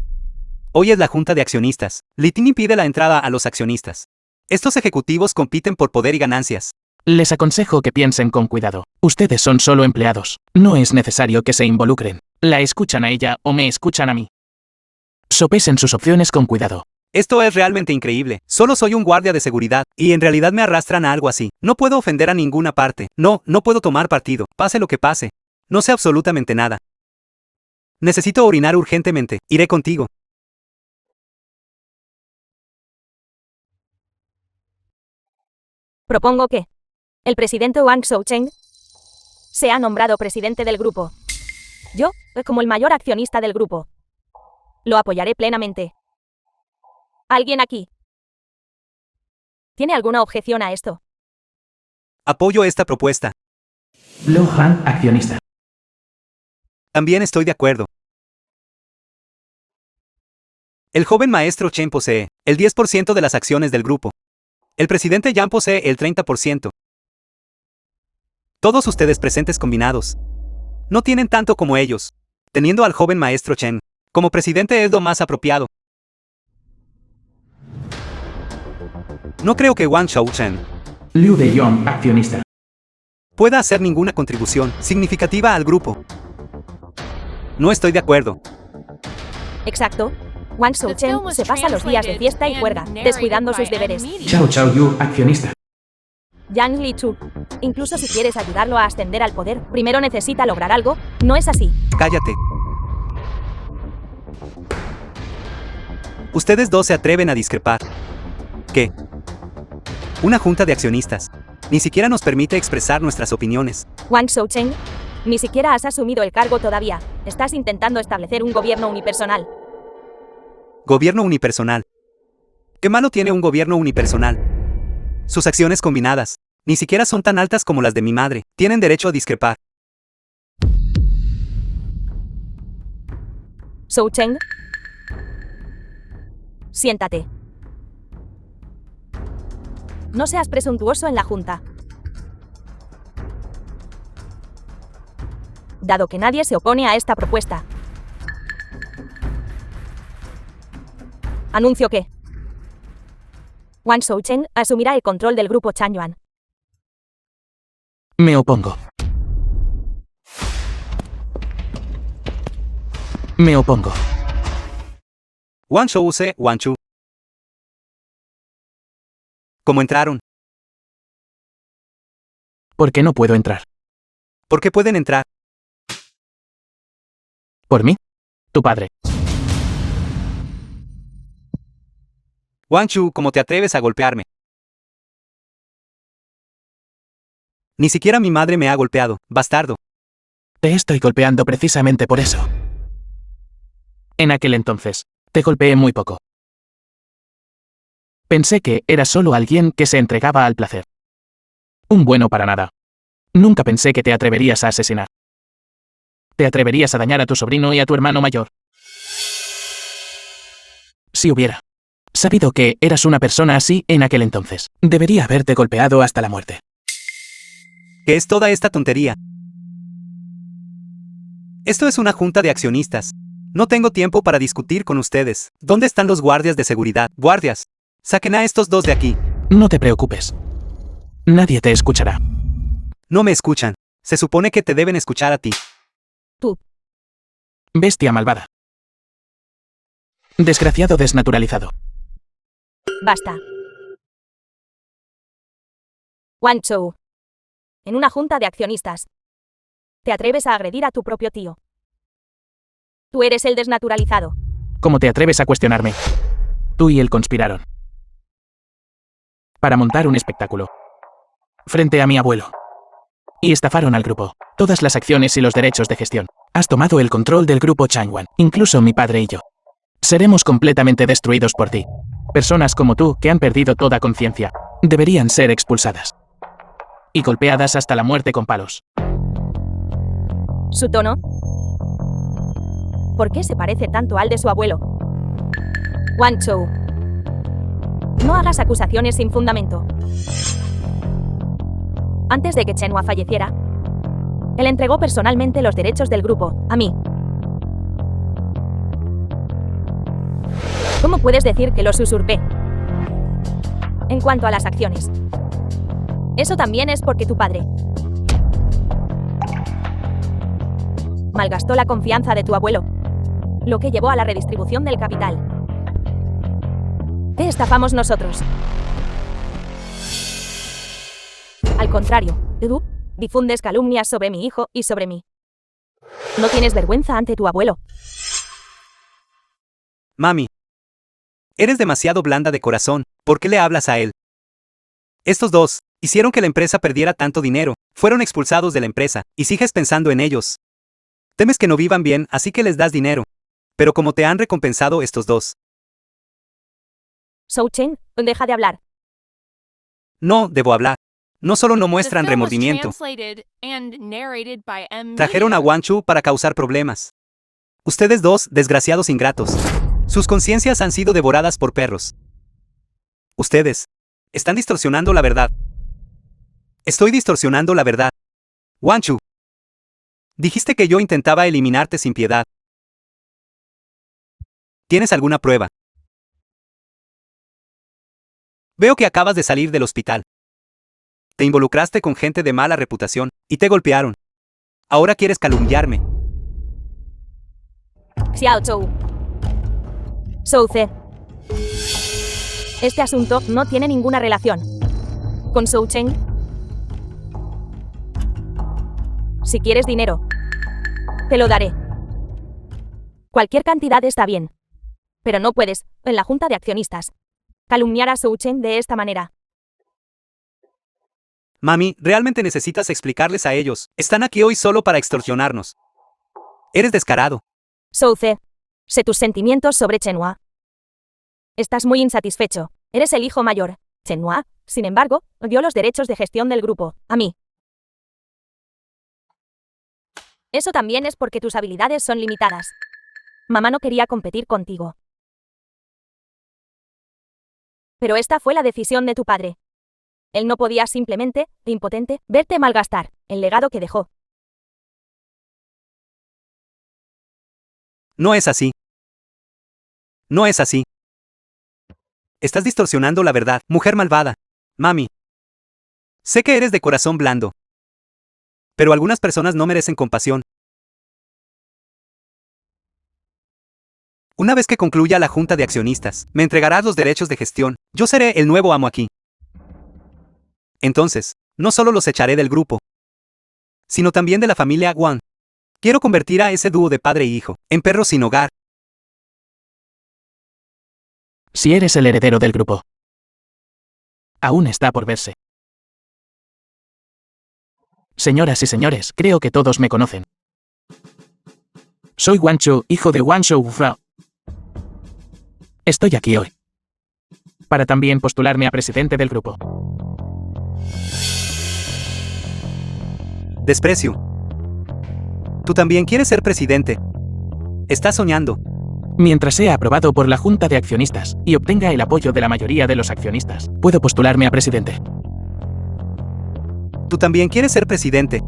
Hoy es la junta de accionistas. Li Ting impide la entrada a los accionistas. Estos ejecutivos compiten por poder y ganancias. Les aconsejo que piensen con cuidado. Ustedes son solo empleados. No es necesario que se involucren. La escuchan a ella o me escuchan a mí. Sopesen sus opciones con cuidado. Esto es realmente increíble. Solo soy un guardia de seguridad, y en realidad me arrastran a algo así. No puedo ofender a ninguna parte. No puedo tomar partido. Pase lo que pase. No sé absolutamente nada. Necesito orinar urgentemente. Iré contigo. Propongo que el presidente Wang Shoucheng sea nombrado presidente del grupo. Yo, como el mayor accionista del grupo, lo apoyaré plenamente. ¿Alguien aquí tiene alguna objeción a esto? Apoyo esta propuesta. Lo Han, accionista. También estoy de acuerdo. El joven maestro Chen posee el 10% de las acciones del grupo. El presidente Yang posee el 30%. Todos ustedes presentes combinados no tienen tanto como ellos. Teniendo al joven maestro Chen como presidente es lo más apropiado. No creo que Wang Shoucheng Liu Deyong, accionista. pueda hacer ninguna contribución significativa al grupo. No estoy de acuerdo. Exacto. Wang Shoucheng se pasa los días de fiesta y juerga, descuidando sus deberes. Chao Chao Yu, accionista. Yang Lichu, incluso si quieres ayudarlo a ascender al poder, primero necesita lograr algo, ¿no es así? Cállate. Ustedes dos se atreven a discrepar. ¿Qué? Una junta de accionistas. Ni siquiera nos permite expresar nuestras opiniones. Wang Shoucheng, ni siquiera has asumido el cargo todavía. Estás intentando establecer un gobierno unipersonal. Gobierno unipersonal. ¿Qué malo tiene un gobierno unipersonal? Sus acciones combinadas ni siquiera son tan altas como las de mi madre. Tienen derecho a discrepar. Shoucheng, siéntate. No seas presuntuoso en la junta. Dado que nadie se opone a esta propuesta, anuncio que Wang Shoucheng asumirá el control del grupo Changyuan. Me opongo. Me opongo. Wang Shouce, Wang Chu. ¿Cómo entraron? ¿Por qué no puedo entrar? ¿Por qué pueden entrar? ¿Por mí? Tu padre. Wang Chu, ¿cómo te atreves a golpearme? Ni siquiera mi madre me ha golpeado, bastardo. Te estoy golpeando precisamente por eso. En aquel entonces, te golpeé muy poco. Pensé que era solo alguien que se entregaba al placer. Un bueno para nada. Nunca pensé que te atreverías a asesinar. Te atreverías a dañar a tu sobrino y a tu hermano mayor. Si hubiera sabido que eras una persona así en aquel entonces, debería haberte golpeado hasta la muerte. ¿Qué es toda esta tontería? Esto es una junta de accionistas. No tengo tiempo para discutir con ustedes. ¿Dónde están los guardias de seguridad? Guardias, saquen a estos dos de aquí. No te preocupes. Nadie te escuchará. No me escuchan. Se supone que te deben escuchar a ti. Tú, Bestia malvada. Desgraciado desnaturalizado. basta. Wang Chou. En una junta de accionistas, te atreves a agredir a tu propio tío. Tú eres el desnaturalizado. ¿Cómo te atreves a cuestionarme? Tú y él conspiraron para montar un espectáculo frente a mi abuelo. Y estafaron al grupo. Todas las acciones y los derechos de gestión. Has tomado el control del grupo Changyuan. Incluso mi padre y yo. Seremos completamente destruidos por ti. Personas como tú, que han perdido toda conciencia, deberían ser expulsadas y golpeadas hasta la muerte con palos. ¿Su tono? ¿Por qué se parece tanto al de su abuelo? Wang Chou. No hagas acusaciones sin fundamento. Antes de que Chenhua falleciera, él entregó personalmente los derechos del grupo a mí. ¿Cómo puedes decir que los usurpé? En cuanto a las acciones, eso también es porque tu padre malgastó la confianza de tu abuelo, lo que llevó a la redistribución del capital. Te estafamos nosotros. Al contrario, tú difundes calumnias sobre mi hijo y sobre mí. ¿No tienes vergüenza ante tu abuelo? Mami. Eres demasiado blanda de corazón, ¿por qué le hablas a él? Estos dos hicieron que la empresa perdiera tanto dinero, fueron expulsados de la empresa, y sigues pensando en ellos. Temes que no vivan bien, así que les das dinero. Pero como te han recompensado estos dos. Zhou Chen, deja de hablar. No, debo hablar. No solo no muestran remordimiento. Trajeron a Wang Chu para causar problemas. Ustedes dos, desgraciados ingratos. Sus conciencias han sido devoradas por perros. Ustedes están distorsionando la verdad. Estoy distorsionando la verdad. Wang Chu. Dijiste que yo intentaba eliminarte sin piedad. ¿Tienes alguna prueba? Veo que acabas de salir del hospital. Te involucraste con gente de mala reputación, y te golpearon. Ahora quieres calumniarme. Xiao Zhou. Zhou Ce. Este asunto no tiene ninguna relación con Zhou Chen. Si quieres dinero, te lo daré. Cualquier cantidad está bien. Pero no puedes, en la junta de accionistas, calumniar a Zhou Chen de esta manera. Mami, realmente necesitas explicarles a ellos. Están aquí hoy solo para extorsionarnos. Eres descarado. Zhou Ce, sé tus sentimientos sobre Chenhua. Estás muy insatisfecho. Eres el hijo mayor. Chenhua, sin embargo, dio los derechos de gestión del grupo a mí. Eso también es porque tus habilidades son limitadas. Mamá no quería competir contigo. Pero esta fue la decisión de tu padre. Él no podía simplemente, impotente, verte malgastar el legado que dejó. No es así. No es así. Estás distorsionando la verdad, mujer malvada. Mami. Sé que eres de corazón blando. Pero algunas personas no merecen compasión. Una vez que concluya la junta de accionistas, me entregarás los derechos de gestión. Yo seré el nuevo amo aquí. Entonces, no solo los echaré del grupo, sino también de la familia Wang. Quiero convertir a ese dúo de padre y hijo en perros sin hogar. Si eres el heredero del grupo, aún está por verse. Señoras y señores, creo que todos me conocen. Soy Wang Chu, hijo de Wang Shoufao. Estoy aquí hoy para también postularme a presidente del grupo. Desprecio. Tú también quieres ser presidente. Estás soñando. Mientras sea aprobado por la Junta de Accionistas y obtenga el apoyo de la mayoría de los accionistas, puedo postularme a presidente. Tú también quieres ser presidente.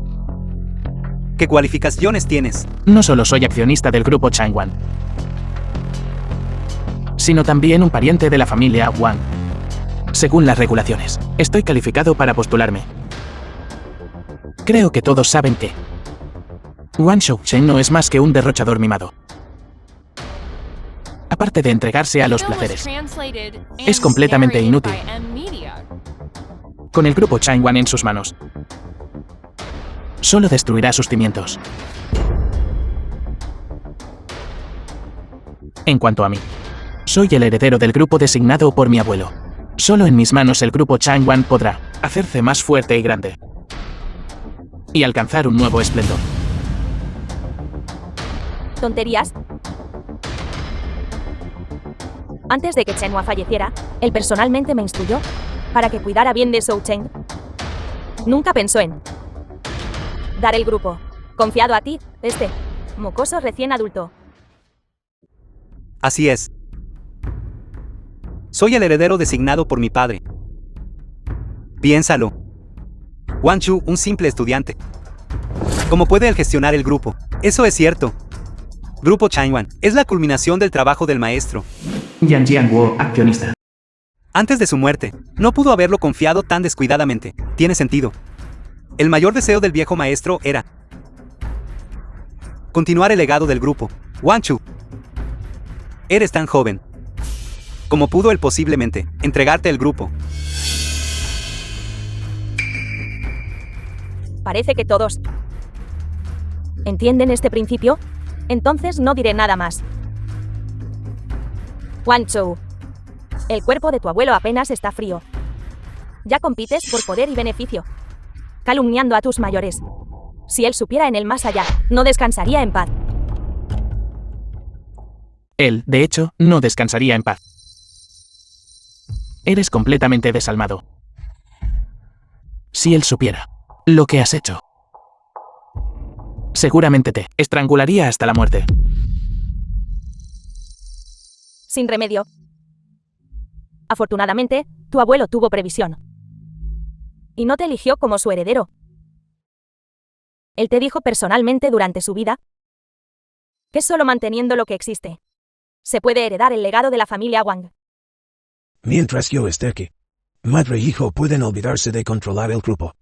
¿Qué cualificaciones tienes? No solo soy accionista del grupo Changwan, sino también un pariente de la familia Wang. Según las regulaciones, estoy calificado para postularme. Creo que todos saben que Wang Shouchen no es más que un derrochador mimado. Aparte de entregarse a los placeres, es completamente inútil. Con el grupo Changwan en sus manos, solo destruirá sus cimientos. En cuanto a mí, soy el heredero del grupo designado por mi abuelo. Solo en mis manos el grupo Changwan podrá hacerse más fuerte y grande y alcanzar un nuevo esplendor. ¿Tonterías? Antes de que Chenhua falleciera, él personalmente me instruyó para que cuidara bien de Zhou Chen. Nunca pensó en dar el grupo confiado a ti, este mocoso recién adulto. Así es. Soy el heredero designado por mi padre. Piénsalo. Wang Chu, un simple estudiante. ¿Cómo puede él gestionar el grupo? Eso es cierto. Grupo Changwan es la culminación del trabajo del maestro. Yan Jianguo, accionista. Antes de su muerte, no pudo haberlo confiado tan descuidadamente. Tiene sentido. El mayor deseo del viejo maestro era continuar el legado del grupo. Wang Chu, eres tan joven. ¿Cómo pudo él posiblemente entregarte el grupo? Parece que todos ¿entienden este principio? Entonces no diré nada más. Wang Chu, el cuerpo de tu abuelo apenas está frío. Ya compites por poder y beneficio, calumniando a tus mayores. Si él supiera en el más allá, no descansaría en paz. Él, de hecho, no descansaría en paz. Eres completamente desalmado. Si él supiera lo que has hecho, seguramente te estrangularía hasta la muerte. Sin remedio. Afortunadamente, tu abuelo tuvo previsión. Y no te eligió como su heredero. Él te dijo personalmente durante su vida que solo manteniendo lo que existe se puede heredar el legado de la familia Wang. Mientras yo esté aquí, madre e hijo pueden olvidarse de controlar el grupo.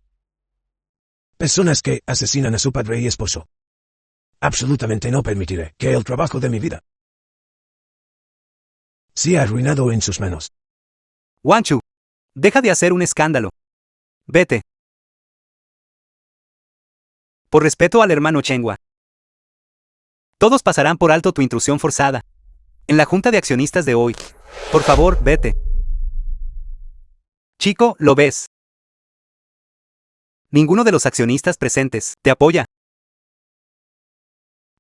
Personas que asesinan a su padre y esposo. Absolutamente no permitiré que el trabajo de mi vida sea arruinado en sus manos. Wang Chu, deja de hacer un escándalo. Vete. Por respeto al hermano Chenghua. Todos pasarán por alto tu intrusión forzada en la junta de accionistas de hoy. Por favor, vete. Chico, ¿lo ves? Ninguno de los accionistas presentes te apoya.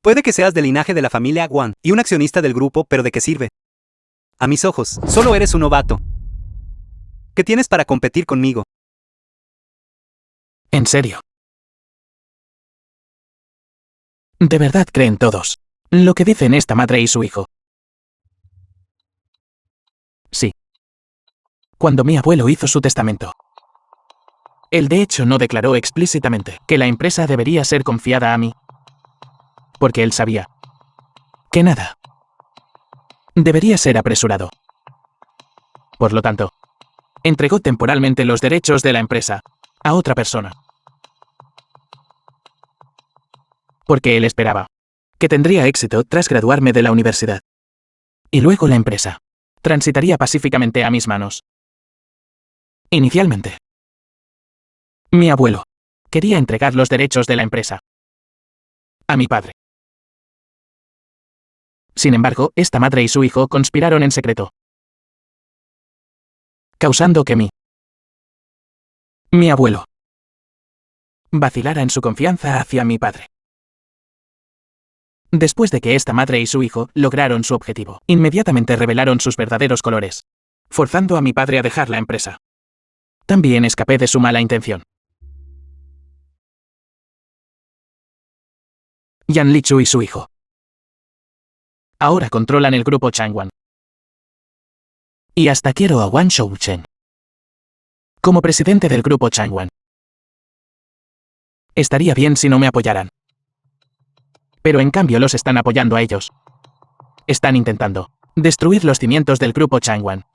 Puede que seas del linaje de la familia Wang y un accionista del grupo, pero ¿de qué sirve? A mis ojos, solo eres un novato. ¿Qué tienes para competir conmigo? ¿En serio? ¿De verdad creen todos lo que dicen esta madre y su hijo? Sí. Cuando mi abuelo hizo su testamento, él de hecho no declaró explícitamente que la empresa debería ser confiada a mí, porque él sabía que nada debería ser apresurado. Por lo tanto, entregó temporalmente los derechos de la empresa a otra persona, porque él esperaba que tendría éxito tras graduarme de la universidad. Y luego la empresa transitaría pacíficamente a mis manos. Inicialmente, mi abuelo quería entregar los derechos de la empresa a mi padre. Sin embargo, esta madre y su hijo conspiraron en secreto, causando que mi abuelo vacilara en su confianza hacia mi padre. Después de que esta madre y su hijo lograron su objetivo, inmediatamente revelaron sus verdaderos colores, forzando a mi padre a dejar la empresa. También escapé de su mala intención. Yan Lichu y su hijo ahora controlan el grupo Changwan. Y hasta quiero a Wang Shouchen como presidente del grupo Changwan. Estaría bien si no me apoyaran. Pero en cambio los están apoyando a ellos. Están intentando destruir los cimientos del grupo Changwan.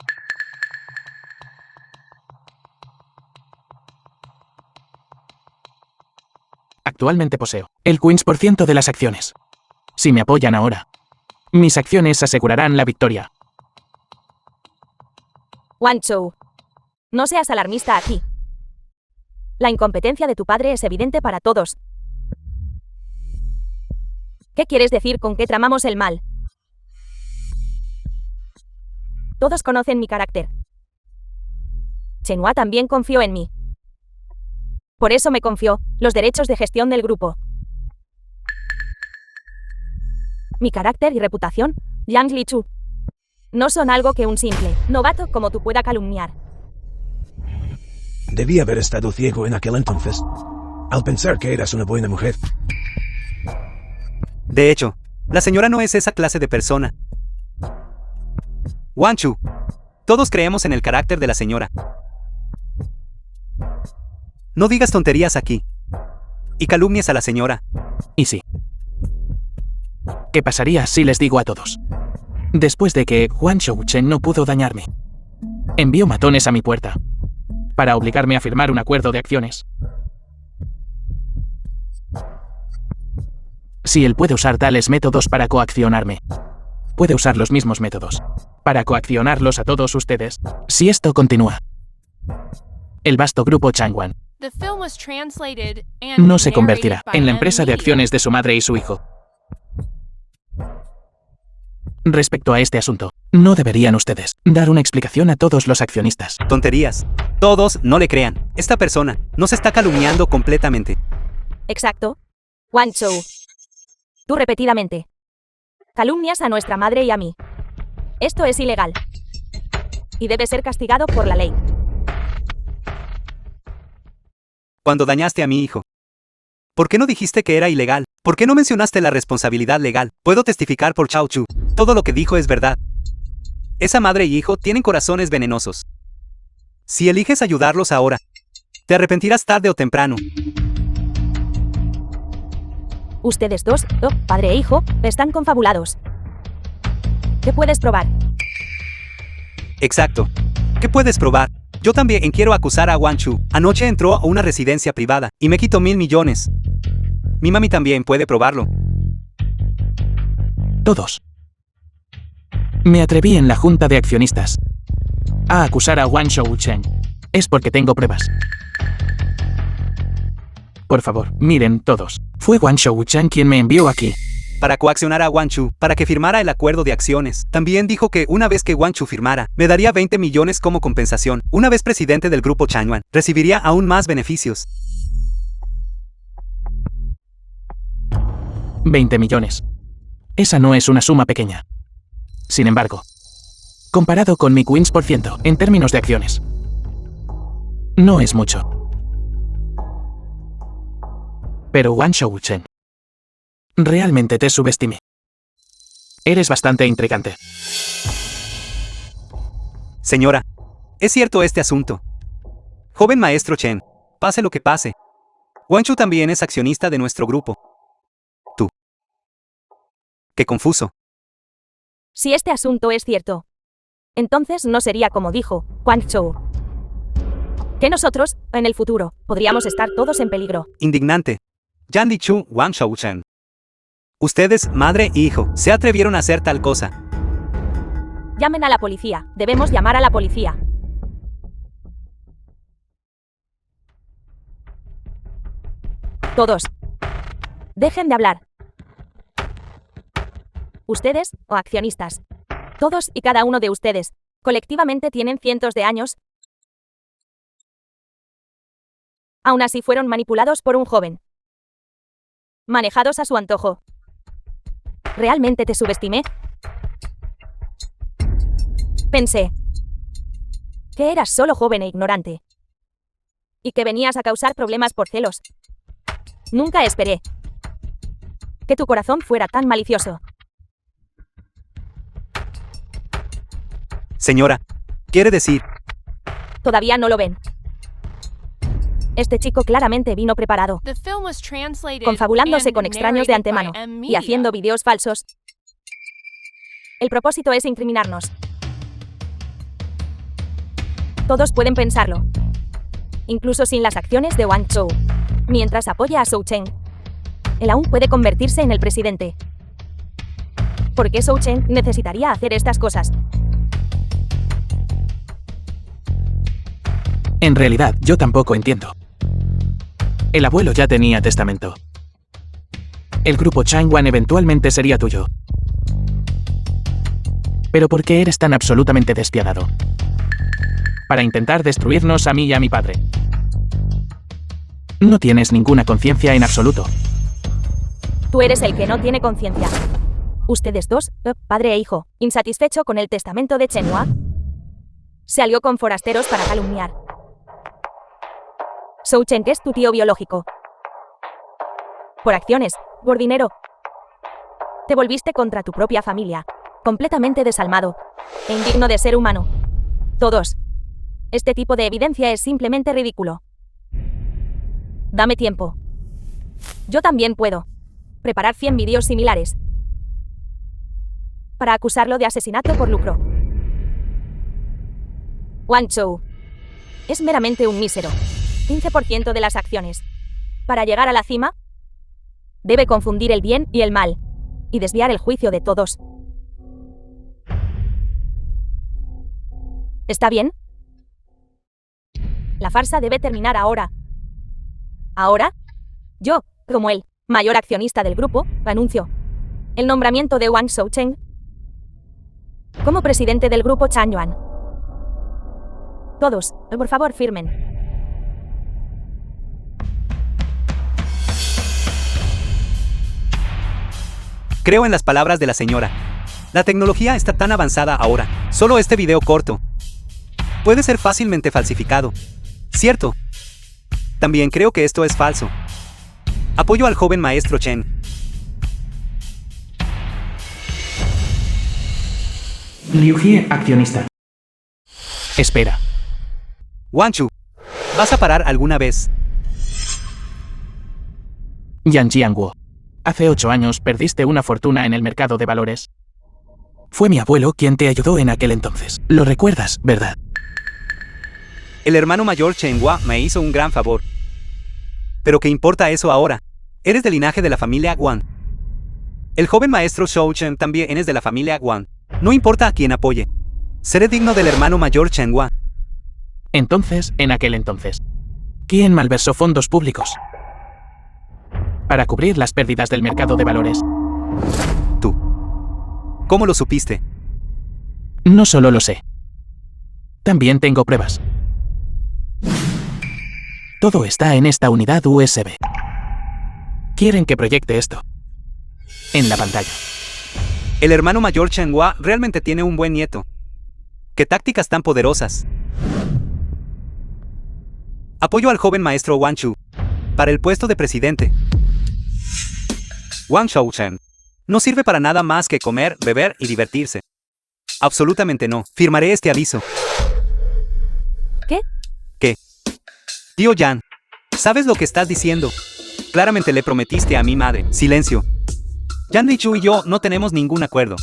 Actualmente poseo el 15% de las acciones. Si me apoyan ahora, mis acciones asegurarán la victoria. Wang Chu, no seas alarmista aquí. La incompetencia de tu padre es evidente para todos. ¿Qué quieres decir con que tramamos el mal? Todos conocen mi carácter. Chenhua también confió en mí. Por eso me confió los derechos de gestión del grupo. Mi carácter y reputación, Yang Lichu, no son algo que un simple novato como tú pueda calumniar. Debí haber estado ciego en aquel entonces, al pensar que eras una buena mujer. De hecho, la señora no es esa clase de persona. Wang Chu, todos creemos en el carácter de la señora. No digas tonterías aquí. Y calumnies a la señora. Y sí. ¿Qué pasaría si les digo a todos? Después de que Wang Shouchen no pudo dañarme, envió matones a mi puerta para obligarme a firmar un acuerdo de acciones. Si él puede usar tales métodos para coaccionarme, puede usar los mismos métodos para coaccionarlos a todos ustedes. Si esto continúa, el vasto grupo Changwan no se convertirá en la empresa de acciones de su madre y su hijo. Respecto a este asunto, no deberían ustedes dar una explicación a todos los accionistas. Tonterías. Todos no le crean. Esta persona nos está calumniando completamente. Exacto. Wang Chou. Tú repetidamente calumnias a nuestra madre y a mí. Esto es ilegal. Y debe ser castigado por la ley. Cuando dañaste a mi hijo, ¿por qué no dijiste que era ilegal? ¿Por qué no mencionaste la responsabilidad legal? Puedo testificar por Chao Chu. Todo lo que dijo es verdad. Esa madre y hijo tienen corazones venenosos. Si eliges ayudarlos ahora, te arrepentirás tarde o temprano. Ustedes dos, padre e hijo, están confabulados. ¿Qué puedes probar? Exacto. ¿Qué puedes probar? Yo también quiero acusar a Wang Chu. Anoche entró a una residencia privada y me quitó 1.000 millones. Mi mami también puede probarlo. Todos. Me atreví en la junta de accionistas a acusar a Wang Shouchen. Es porque tengo pruebas. Por favor, miren todos. Fue Wang Shouchen quien me envió aquí. Para coaccionar a Wang Chu, para que firmara el acuerdo de acciones. También dijo que una vez que Wang Chu firmara, me daría 20 millones como compensación. Una vez presidente del grupo Changwan, recibiría aún más beneficios. 20 millones. Esa no es una suma pequeña. Sin embargo, comparado con mi Queens por ciento en términos de acciones, no es mucho. Pero Wang Shouchen, realmente te subestimé. Eres bastante intrigante. Señora, es cierto este asunto. Joven maestro Chen, pase lo que pase, Wang Chu también es accionista de nuestro grupo. Tú. Qué confuso. Si este asunto es cierto, entonces no sería como dijo Wang Chou. Que nosotros, en el futuro, podríamos estar todos en peligro. Indignante. Yan Dichu, Wang Shouchen. Ustedes, madre e hijo, se atrevieron a hacer tal cosa. Llamen a la policía. Debemos llamar a la policía. Todos. Dejen de hablar. Ustedes, o accionistas. Todos y cada uno de ustedes, colectivamente tienen cientos de años. Aún así fueron manipulados por un joven. Manejados a su antojo. ¿Realmente te subestimé? Pensé que eras solo joven e ignorante. Y que venías a causar problemas por celos. Nunca esperé que tu corazón fuera tan malicioso. Señora, quiere decir... Todavía no lo ven. Este chico claramente vino preparado, confabulándose con extraños de antemano y haciendo videos falsos. El propósito es incriminarnos. Todos pueden pensarlo, incluso sin las acciones de Wang Chou. Mientras apoya a Zhou Chen, él aún puede convertirse en el presidente. ¿Por qué Zhou Chen necesitaría hacer estas cosas? En realidad, yo tampoco entiendo. El abuelo ya tenía testamento. El grupo Changwan eventualmente sería tuyo. Pero ¿por qué eres tan absolutamente despiadado? Para intentar destruirnos a mí y a mi padre. No tienes ninguna conciencia en absoluto. Tú eres el que no tiene conciencia. Ustedes dos, padre e hijo, insatisfecho con el testamento de Chenhua, se alió con forasteros para calumniar. Zhou Chen, que es tu tío biológico. Por acciones, por dinero. Te volviste contra tu propia familia, completamente desalmado e indigno de ser humano. Todos. Este tipo de evidencia es simplemente ridículo. Dame tiempo. Yo también puedo preparar 100 vídeos similares para acusarlo de asesinato por lucro. Wang Chou es meramente un mísero 15% de las acciones. Para llegar a la cima, debe confundir el bien y el mal y desviar el juicio de todos. ¿Está bien? La farsa debe terminar ahora. Ahora, yo, como el mayor accionista del grupo, anuncio el nombramiento de Wang Shoucheng como presidente del grupo Changyuan. Todos, por favor, firmen. Creo en las palabras de la señora. La tecnología está tan avanzada ahora. Solo este video corto puede ser fácilmente falsificado. ¿Cierto? También creo que esto es falso. Apoyo al joven maestro Chen. Liu Jie, accionista. Espera. Wang Chu, ¿vas a parar alguna vez? Yan Jianguo. Hace 8 años perdiste una fortuna en el mercado de valores. Fue mi abuelo quien te ayudó en aquel entonces. Lo recuerdas, ¿verdad? El hermano mayor Chen Hua me hizo un gran favor. Pero ¿qué importa eso ahora? Eres del linaje de la familia Wang. El joven maestro Shou Chen también es de la familia Wang. No importa a quién apoye. Seré digno del hermano mayor Chen Hua. Entonces, en aquel entonces, ¿quién malversó fondos públicos para cubrir las pérdidas del mercado de valores? Tú. ¿Cómo lo supiste? No solo lo sé. También tengo pruebas. Todo está en esta unidad USB. Quieren que proyecte esto en la pantalla. El hermano mayor Chen Hua realmente tiene un buen nieto. ¡Qué tácticas tan poderosas! Apoyo al joven maestro Wang Chu para el puesto de presidente. Wang Shoucheng no sirve para nada más que comer, beber y divertirse. Absolutamente no. Firmaré este aviso. ¿Qué? ¿Qué? Tío Yan, ¿sabes lo que estás diciendo? Claramente le prometiste a mi madre. Silencio. Yan Lichu y yo no tenemos ningún acuerdo.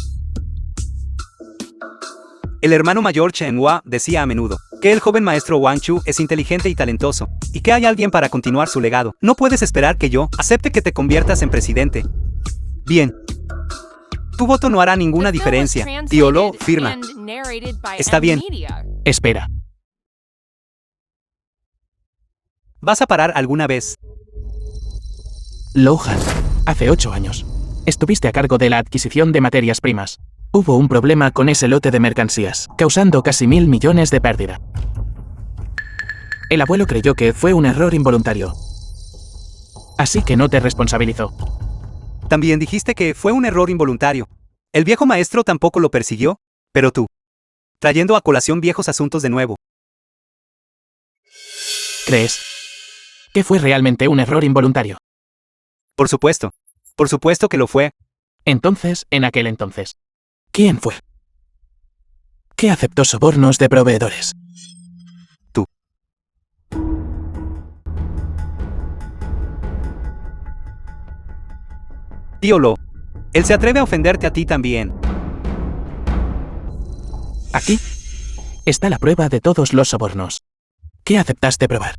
El hermano mayor Chen Hua decía a menudo que el joven maestro Wang Chu es inteligente y talentoso, y que hay alguien para continuar su legado. No puedes esperar que yo acepte que te conviertas en presidente. Bien. Tu voto no hará ninguna diferencia. Tío Lo, firma. Está bien. Espera. ¿Vas a parar alguna vez? Lohan, hace 8 años. Estuviste a cargo de la adquisición de materias primas. Hubo un problema con ese lote de mercancías, causando casi 1.000 millones de pérdida. El abuelo creyó que fue un error involuntario. Así que no te responsabilizó. También dijiste que fue un error involuntario. El viejo maestro tampoco lo persiguió, pero tú. Trayendo a colación viejos asuntos de nuevo. ¿Crees que fue realmente un error involuntario? Por supuesto. Por supuesto que lo fue. Entonces, en aquel entonces, ¿quién fue? ¿Qué aceptó sobornos de proveedores? Tú. Tío Lo, él se atreve a ofenderte a ti también. Aquí está la prueba de todos los sobornos. ¿Qué aceptaste probar?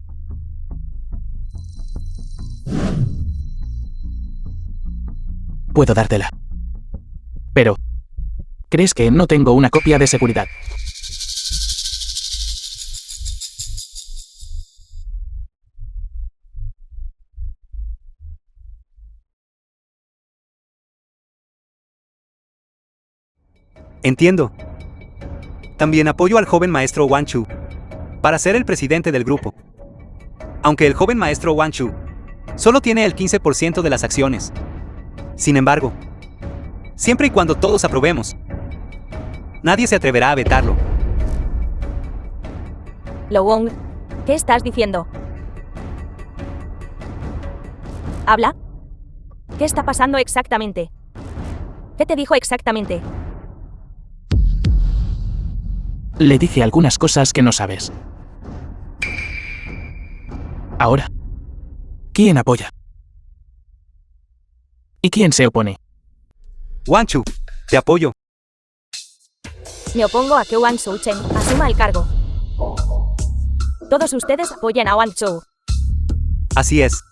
Puedo dártela. Pero, ¿crees que no tengo una copia de seguridad? Entiendo. También apoyo al joven maestro Wang Chu para ser el presidente del grupo. Aunque el joven maestro Wang Chu solo tiene el 15% de las acciones. Sin embargo, siempre y cuando todos aprobemos, nadie se atreverá a vetarlo. Lo Wong, ¿qué estás diciendo? ¿Habla? ¿Qué está pasando exactamente? ¿Qué te dijo exactamente? Le dije algunas cosas que no sabes. Ahora, ¿Quién apoya? ¿Y quién se opone? Wang Chu, te apoyo. Me opongo a que Wang Shoucheng asuma el cargo. Todos ustedes apoyan a Wang Chou. Así es.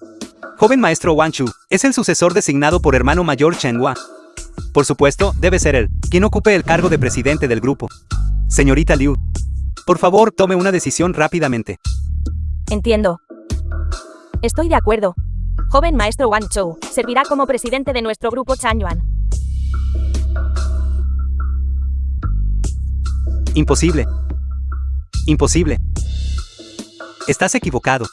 Joven maestro Wang Chu es el sucesor designado por hermano mayor Chen Hua. Por supuesto, debe ser él quien ocupe el cargo de presidente del grupo. Señorita Liu, por favor, tome una decisión rápidamente. Entiendo. Estoy de acuerdo. Joven maestro Wang Chou servirá como presidente de nuestro grupo Changyuan. Imposible. Imposible. Estás equivocado.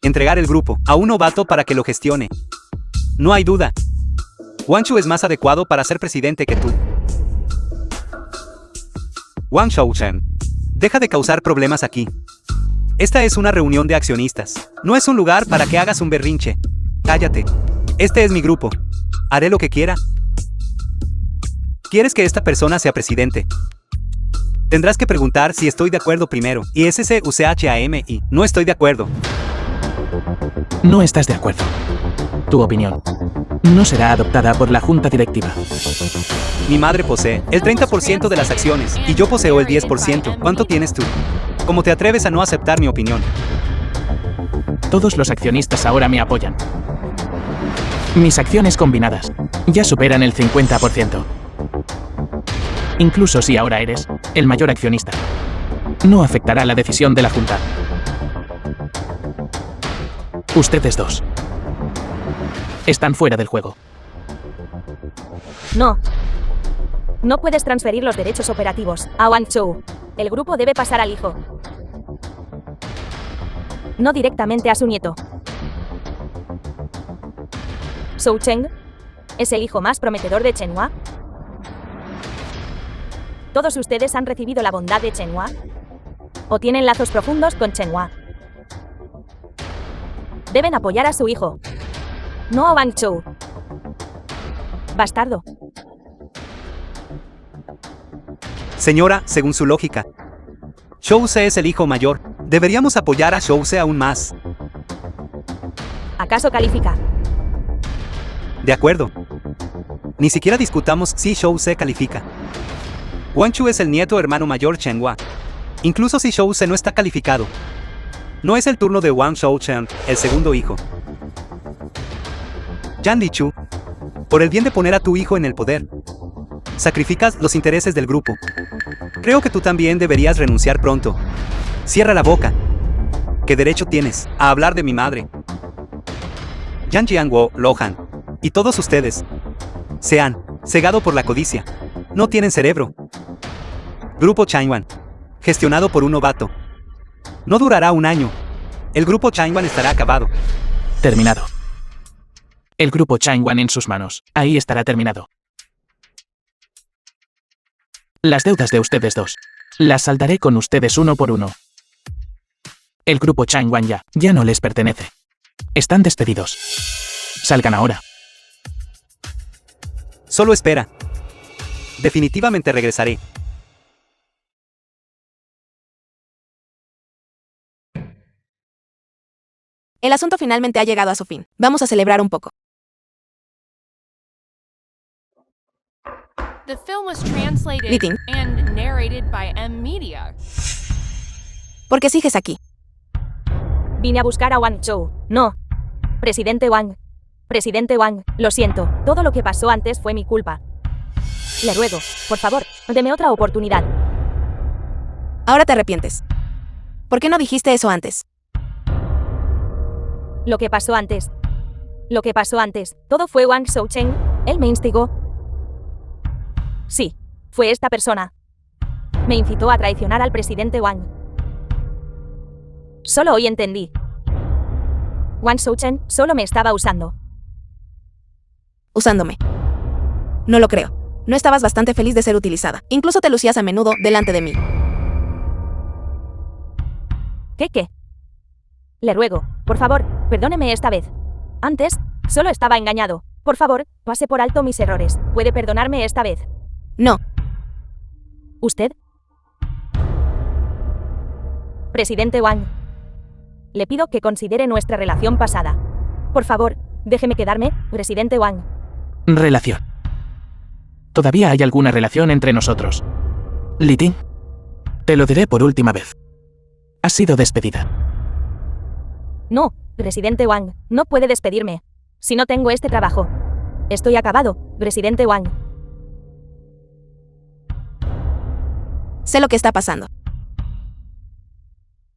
Entregar el grupo a un novato para que lo gestione. No hay duda. Wang Chu es más adecuado para ser presidente que tú. Wang Shoucheng, deja de causar problemas aquí. Esta es una reunión de accionistas. No es un lugar para que hagas un berrinche. Cállate. Este es mi grupo. Haré lo que quiera. ¿Quieres que esta persona sea presidente? Tendrás que preguntar si estoy de acuerdo primero. Y SCUCHAMI. No estoy de acuerdo. No estás de acuerdo. Tu opinión no será adoptada por la junta directiva. Mi madre posee el 30% de las acciones y yo poseo el 10%. ¿Cuánto tienes tú? ¿Cómo te atreves a no aceptar mi opinión? Todos los accionistas ahora me apoyan. Mis acciones combinadas ya superan el 50%. Incluso si ahora eres el mayor accionista, no afectará la decisión de la junta. Ustedes dos están fuera del juego. No. No puedes transferir los derechos operativos a Wang Chou. El grupo debe pasar al hijo. No directamente a su nieto. Shoucheng es el hijo más prometedor de Chen Hua. ¿Todos ustedes han recibido la bondad de Chen Hua? ¿O tienen lazos profundos con Chen Hua? Deben apoyar a su hijo. No a Wang Chou. Bastardo. Señora, según su lógica, Shouse es el hijo mayor. Deberíamos apoyar a Shouse aún más. ¿Acaso califica? De acuerdo. Ni siquiera discutamos si Shouse califica. Wang Chu es el nieto hermano mayor Chen Hua. Incluso si Shouse no está calificado. No es el turno de Wang Shoucheng, el segundo hijo. Yan Lichu, por el bien de poner a tu hijo en el poder, sacrificas los intereses del grupo. Creo que tú también deberías renunciar pronto. Cierra la boca. ¿Qué derecho tienes a hablar de mi madre? Yan Jianguo, Lohan, y todos ustedes se han cegado por la codicia. No tienen cerebro. Grupo Changyuan, gestionado por un novato. No durará un año. El grupo Changyuan estará acabado. Terminado. El grupo Changyuan en sus manos. Ahí estará terminado. Las deudas de ustedes dos las saldaré con ustedes uno por uno. El grupo Changyuan ya no les pertenece. Están despedidos. Salgan ahora. Solo espera. Definitivamente regresaré. El asunto finalmente ha llegado a su fin. Vamos a celebrar un poco. The film was translated Meeting. and narrated by M Media. ¿Por qué sigues aquí? Vine a buscar a Wang Chou. No. Presidente Wang. Presidente Wang, lo siento. Todo lo que pasó antes fue mi culpa. Le ruego, por favor, deme otra oportunidad. Ahora te arrepientes. ¿Por qué no dijiste eso antes? Lo que pasó antes. Lo que pasó antes. Todo fue Wang Shoucheng. Él me instigó. Sí, fue esta persona. Me incitó a traicionar al presidente Wang. Solo hoy entendí. Wang Shoucheng solo me estaba usando. Usándome. No lo creo. No estabas bastante feliz de ser utilizada. Incluso te lucías a menudo delante de mí. ¿Qué? Le ruego, por favor, perdóneme esta vez. Antes, solo estaba engañado. Por favor, pase por alto mis errores. ¿Puede perdonarme esta vez? No. ¿Usted? Presidente Wang. Le pido que considere nuestra relación pasada. Por favor, déjeme quedarme, presidente Wang. Relación. Todavía hay alguna relación entre nosotros. Li Ting, te lo diré por última vez. Has sido despedida. No, presidente Wang, no puede despedirme. Si no tengo este trabajo. Estoy acabado, presidente Wang. Sé lo que está pasando.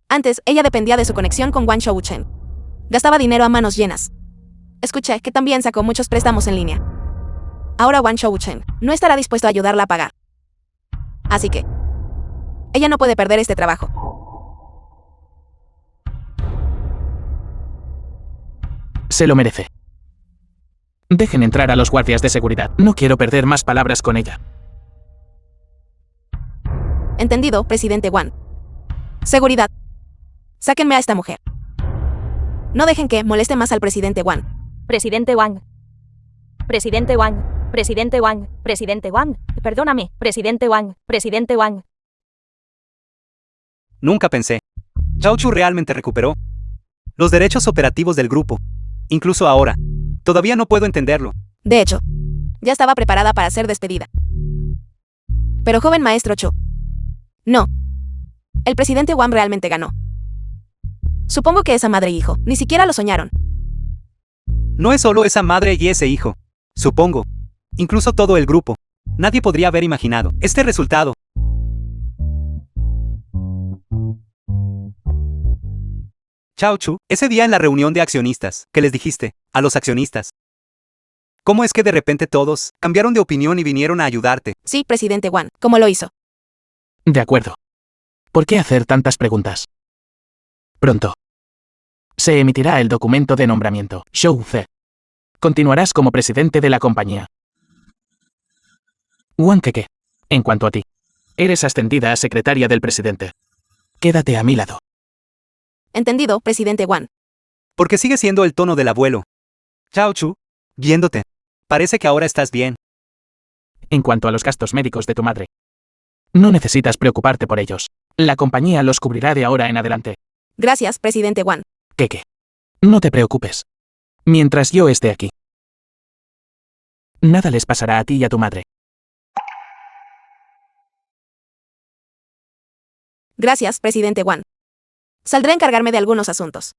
Antes, ella dependía de su conexión con Wang Shouchen. Gastaba dinero a manos llenas. Escuché que también sacó muchos préstamos en línea. Ahora Wang Shouchen no estará dispuesto a ayudarla a pagar. Así que, ella no puede perder este trabajo. Se lo merece. Dejen entrar a los guardias de seguridad. No quiero perder más palabras con ella. Entendido, presidente Wang. Seguridad. Sáquenme a esta mujer. No dejen que moleste más al presidente Wang. Presidente Wang. Presidente Wang. Presidente Wang. Presidente Wang. Perdóname, presidente Wang. Presidente Wang. Nunca pensé. Zhao Chu realmente recuperó los derechos operativos del grupo. Incluso ahora. Todavía no puedo entenderlo. De hecho, ya estaba preparada para ser despedida. Pero joven maestro Chu. No. El presidente Wang realmente ganó. Supongo que esa madre e hijo ni siquiera lo soñaron. No es solo esa madre y ese hijo. Supongo. Incluso todo el grupo. Nadie podría haber imaginado este resultado. Zhao Chu, ese día en la reunión de accionistas, ¿qué les dijiste a los accionistas? ¿Cómo es que de repente todos cambiaron de opinión y vinieron a ayudarte? Sí, presidente Wang, ¿cómo lo hizo? De acuerdo. ¿Por qué hacer tantas preguntas? Pronto se emitirá el documento de nombramiento. Shou Ze. Continuarás como presidente de la compañía. Wang Keke. En cuanto a ti, eres ascendida a secretaria del presidente. Quédate a mi lado. Entendido, presidente Wang. Porque sigue siendo el tono del abuelo. Zhao Chu, viéndote. Parece que ahora estás bien. En cuanto a los gastos médicos de tu madre, no necesitas preocuparte por ellos. La compañía los cubrirá de ahora en adelante. Gracias, presidente Wang. Keke. No te preocupes. Mientras yo esté aquí, nada les pasará a ti y a tu madre. Gracias, presidente Wang. Saldré a encargarme de algunos asuntos.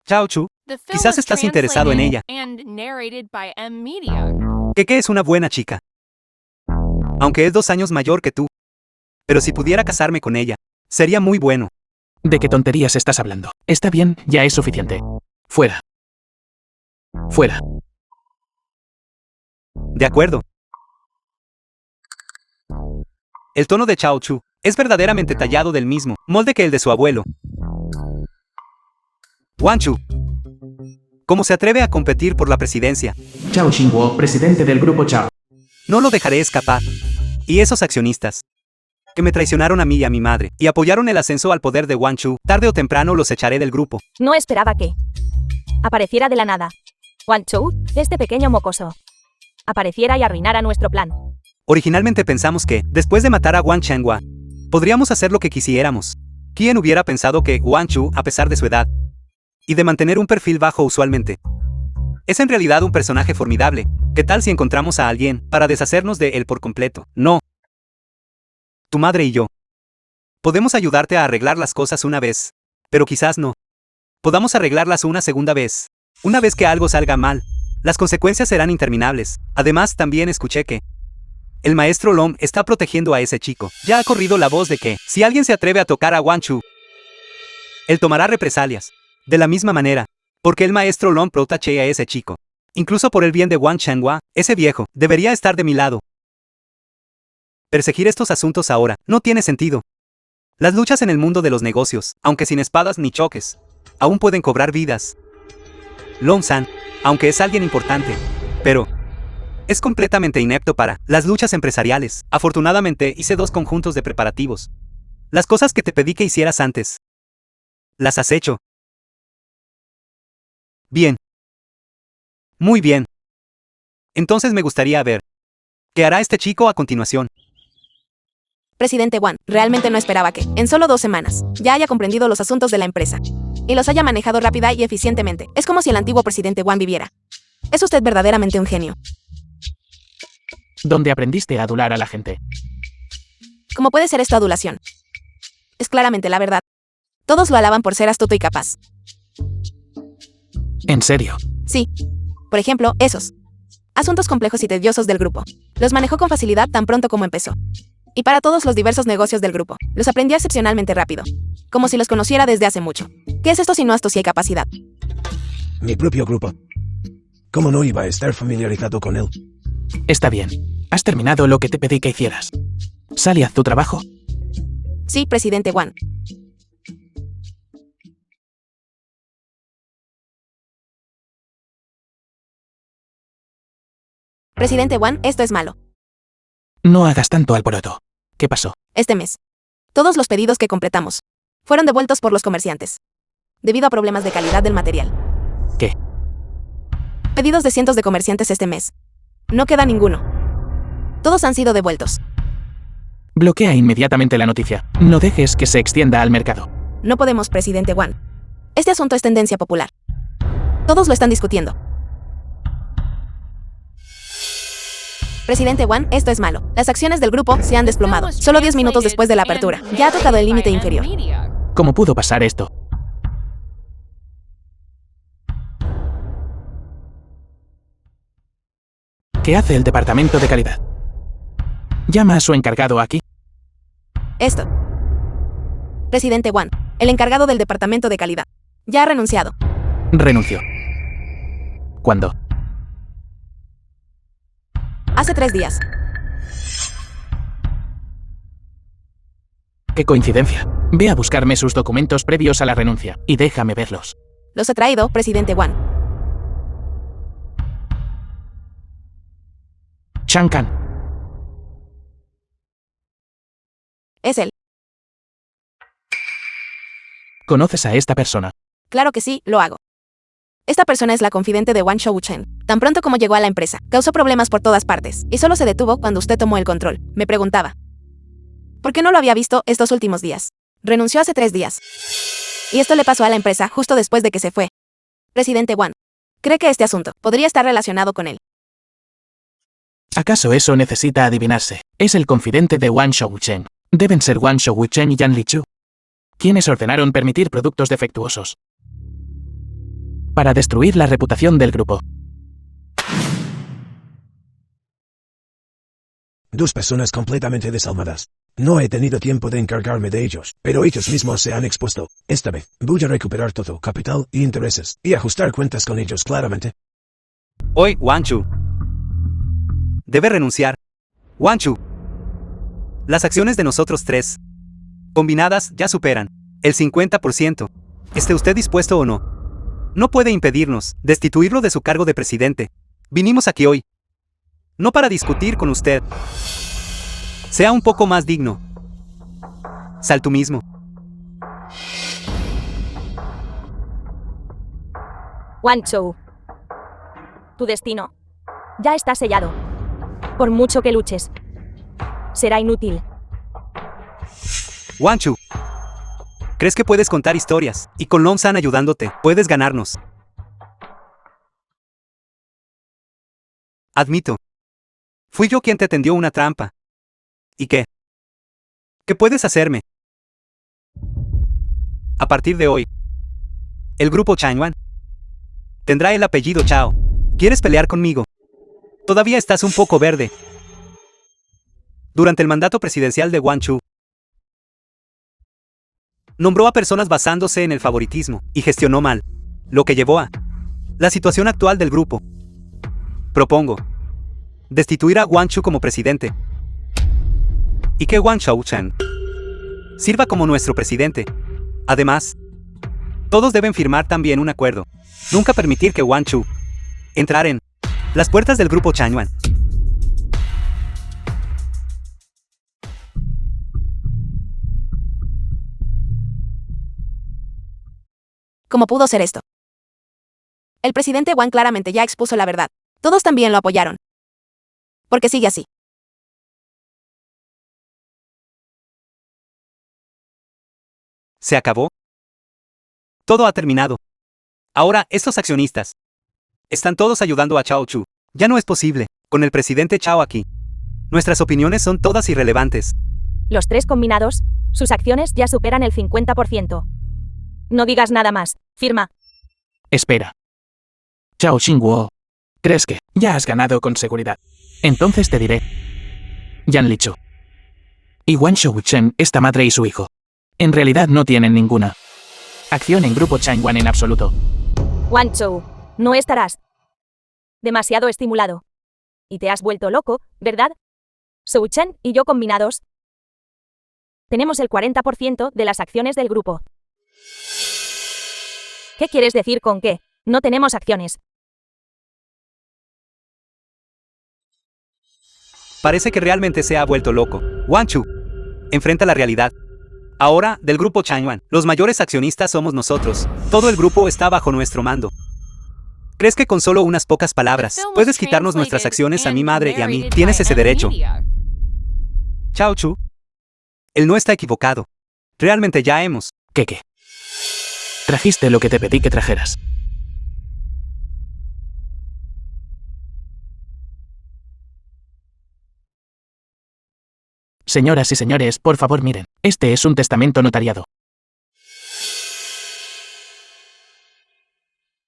Zhao Chu, quizás estás interesado en ella. Keke es una buena chica. Aunque es 2 años mayor que tú. Pero si pudiera casarme con ella, sería muy bueno. ¿De qué tonterías estás hablando? Está bien, ya es suficiente. Fuera. Fuera. De acuerdo. El tono de Zhao Chu es verdaderamente tallado del mismo molde que el de su abuelo. Wang Chu. ¿Cómo se atreve a competir por la presidencia? Zhao Xinguo, presidente del grupo Zhao. No lo dejaré escapar. Y esos accionistas que me traicionaron a mí y a mi madre y apoyaron el ascenso al poder de Wang Chu, tarde o temprano los echaré del grupo. No esperaba que apareciera de la nada. Wang Chu, este pequeño mocoso, apareciera y arruinara nuestro plan. Originalmente pensamos que, después de matar a Wang Chenghua, podríamos hacer lo que quisiéramos. ¿Quién hubiera pensado que Wang Chu, a pesar de su edad y de mantener un perfil bajo usualmente, es en realidad un personaje formidable? ¿Qué tal si encontramos a alguien para deshacernos de él por completo? No. Tu madre y yo podemos ayudarte a arreglar las cosas una vez, pero quizás no podamos arreglarlas una segunda vez. Una vez que algo salga mal, las consecuencias serán interminables. Además, también escuché que el maestro Long está protegiendo a ese chico. Ya ha corrido la voz de que, si alguien se atreve a tocar a Wang Chu, él tomará represalias. De la misma manera, porque el maestro Long protege a ese chico. Incluso por el bien de Wang Chenghua, ese viejo debería estar de mi lado. Perseguir estos asuntos ahora no tiene sentido. Las luchas en el mundo de los negocios, aunque sin espadas ni choques, aún pueden cobrar vidas. Long-san, aunque es alguien importante, pero es completamente inepto para las luchas empresariales. Afortunadamente hice 2 conjuntos de preparativos. Las cosas que te pedí que hicieras antes, las has hecho. Bien. Muy bien. Entonces me gustaría ver ¿Qué hará este chico a continuación? Presidente Wan, realmente no esperaba que, en solo 2 semanas, ya haya comprendido los asuntos de la empresa. Y los haya manejado rápida y eficientemente. Es como si el antiguo presidente Wan viviera. Es usted verdaderamente un genio. ¿Dónde aprendiste a adular a la gente? ¿Cómo puede ser esto adulación? Es claramente la verdad. Todos lo alaban por ser astuto y capaz. ¿En serio? Sí. Por ejemplo, esos asuntos complejos y tediosos del grupo. Los manejó con facilidad tan pronto como empezó. Y para todos los diversos negocios del grupo, los aprendió excepcionalmente rápido. Como si los conociera desde hace mucho. ¿Qué es esto sino astucia y capacidad? Mi propio grupo. ¿Cómo no iba a estar familiarizado con él? Está bien. Has terminado lo que te pedí que hicieras. Sal y haz tu trabajo. Sí, presidente Wan. Presidente Wan, esto es malo. No hagas tanto alboroto. ¿Qué pasó? Este mes, todos los pedidos que completamos fueron devueltos por los comerciantes, debido a problemas de calidad del material. ¿Qué? Pedidos de cientos de comerciantes este mes. No queda ninguno. Todos han sido devueltos. Bloquea inmediatamente la noticia. No dejes que se extienda al mercado. No podemos, presidente Wan. Este asunto es tendencia popular. Todos lo están discutiendo. Presidente Wan, esto es malo. Las acciones del grupo se han desplomado. Solo 10 minutos después de la apertura. Ya ha tocado el límite inferior. ¿Cómo pudo pasar esto? ¿Qué hace el departamento de calidad? Llama a su encargado aquí. Esto. Presidente Wan, el encargado del departamento de calidad, ya ha renunciado. Renunció. ¿Cuándo? Hace 3 días. ¡Qué coincidencia! Ve a buscarme sus documentos previos a la renuncia y déjame verlos. Los he traído, presidente Wan. Chang Kan. Es él. ¿Conoces a esta persona? Claro que sí, lo hago. Esta persona es la confidente de Wan Shouchen. Tan pronto como llegó a la empresa, causó problemas por todas partes, y solo se detuvo cuando usted tomó el control. Me preguntaba, ¿por qué no lo había visto estos últimos días? Renunció hace 3 días. Y esto le pasó a la empresa justo después de que se fue. Presidente Wan, ¿cree que este asunto podría estar relacionado con él? ¿Acaso eso necesita adivinarse? Es el confidente de Wan Shouchen. Deben ser Wan Shouchen y Yan Lichu, quienes ordenaron permitir productos defectuosos para destruir la reputación del grupo. 2 personas completamente desalmadas. No he tenido tiempo de encargarme de ellos, pero ellos mismos se han expuesto. Esta vez, voy a recuperar todo, capital y intereses, y ajustar cuentas con ellos claramente. Hoy, Wanchu. Debe renunciar. Wanchu. Las acciones de nosotros 3, combinadas, ya superan el 50%. ¿Esté usted dispuesto o no? No puede impedirnos destituirlo de su cargo de presidente. Vinimos aquí hoy, no para discutir con usted. Sea un poco más digno. Sal tú mismo. Wan Chou. Tu destino ya está sellado. Por mucho que luches, será inútil. Wanchu. ¿Crees que puedes contar historias? Y con Long San ayudándote, puedes ganarnos. Admito. Fui yo quien te tendió una trampa. ¿Y qué? ¿Qué puedes hacerme? A partir de hoy, el grupo Changwan tendrá el apellido Chao. ¿Quieres pelear conmigo? Todavía estás un poco verde. Durante el mandato presidencial de Wan Chu, nombró a personas basándose en el favoritismo y gestionó mal, lo que llevó a la situación actual del grupo. Propongo destituir a Wan Chu como presidente y que Wan Shouchen sirva como nuestro presidente. Además, todos deben firmar también un acuerdo. Nunca permitir que Wan Chu entrar en las puertas del grupo Changwan. ¿Cómo pudo ser esto? El presidente Wan claramente ya expuso la verdad. Todos también lo apoyaron. ¿Por qué sigue así? ¿Se acabó? Todo ha terminado. Ahora, estos accionistas están todos ayudando a Chao Chu. Ya no es posible, con el presidente Chao aquí. Nuestras opiniones son todas irrelevantes. Los tres combinados, sus acciones ya superan el 50%. No digas nada más. Firma. Espera. Chao Xingguo. ¿Crees que ya has ganado con seguridad? Entonces te diré. Yan Lichu y Wang Shouchen, esta madre y su hijo, en realidad no tienen ninguna acción en Grupo Changwan en absoluto. Wang Chou, no estarás demasiado estimulado. Y te has vuelto loco, ¿verdad? Zhou Chen y yo combinados tenemos el 40% de las acciones del grupo. ¿Qué quieres decir con que no tenemos acciones? Parece que realmente se ha vuelto loco. Wang Chu enfrenta la realidad. Ahora, del grupo Changwan, los mayores accionistas somos nosotros. Todo el grupo está bajo nuestro mando. ¿Crees que con solo unas pocas palabras puedes quitarnos nuestras acciones a mi madre y a mí? Tienes ese derecho. Chao Chu. Él no está equivocado. Realmente ya hemos... ¿Qué? Trajiste lo que te pedí que trajeras. Señoras y señores, por favor miren. Este es un testamento notariado.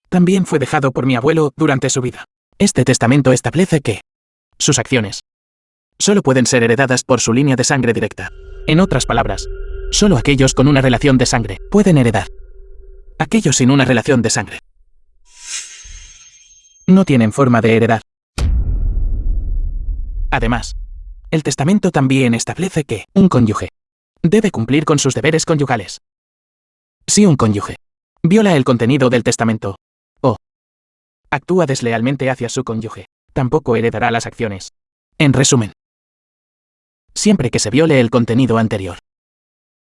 También fue dejado por mi abuelo durante su vida. Este testamento establece que sus acciones solo pueden ser heredadas por su línea de sangre directa. En otras palabras, solo aquellos con una relación de sangre pueden heredar. Aquellos sin una relación de sangre no tienen forma de heredar. Además, el testamento también establece que un cónyuge debe cumplir con sus deberes conyugales. Si un cónyuge viola el contenido del testamento o actúa deslealmente hacia su cónyuge, tampoco heredará las acciones. En resumen, siempre que se viole el contenido anterior,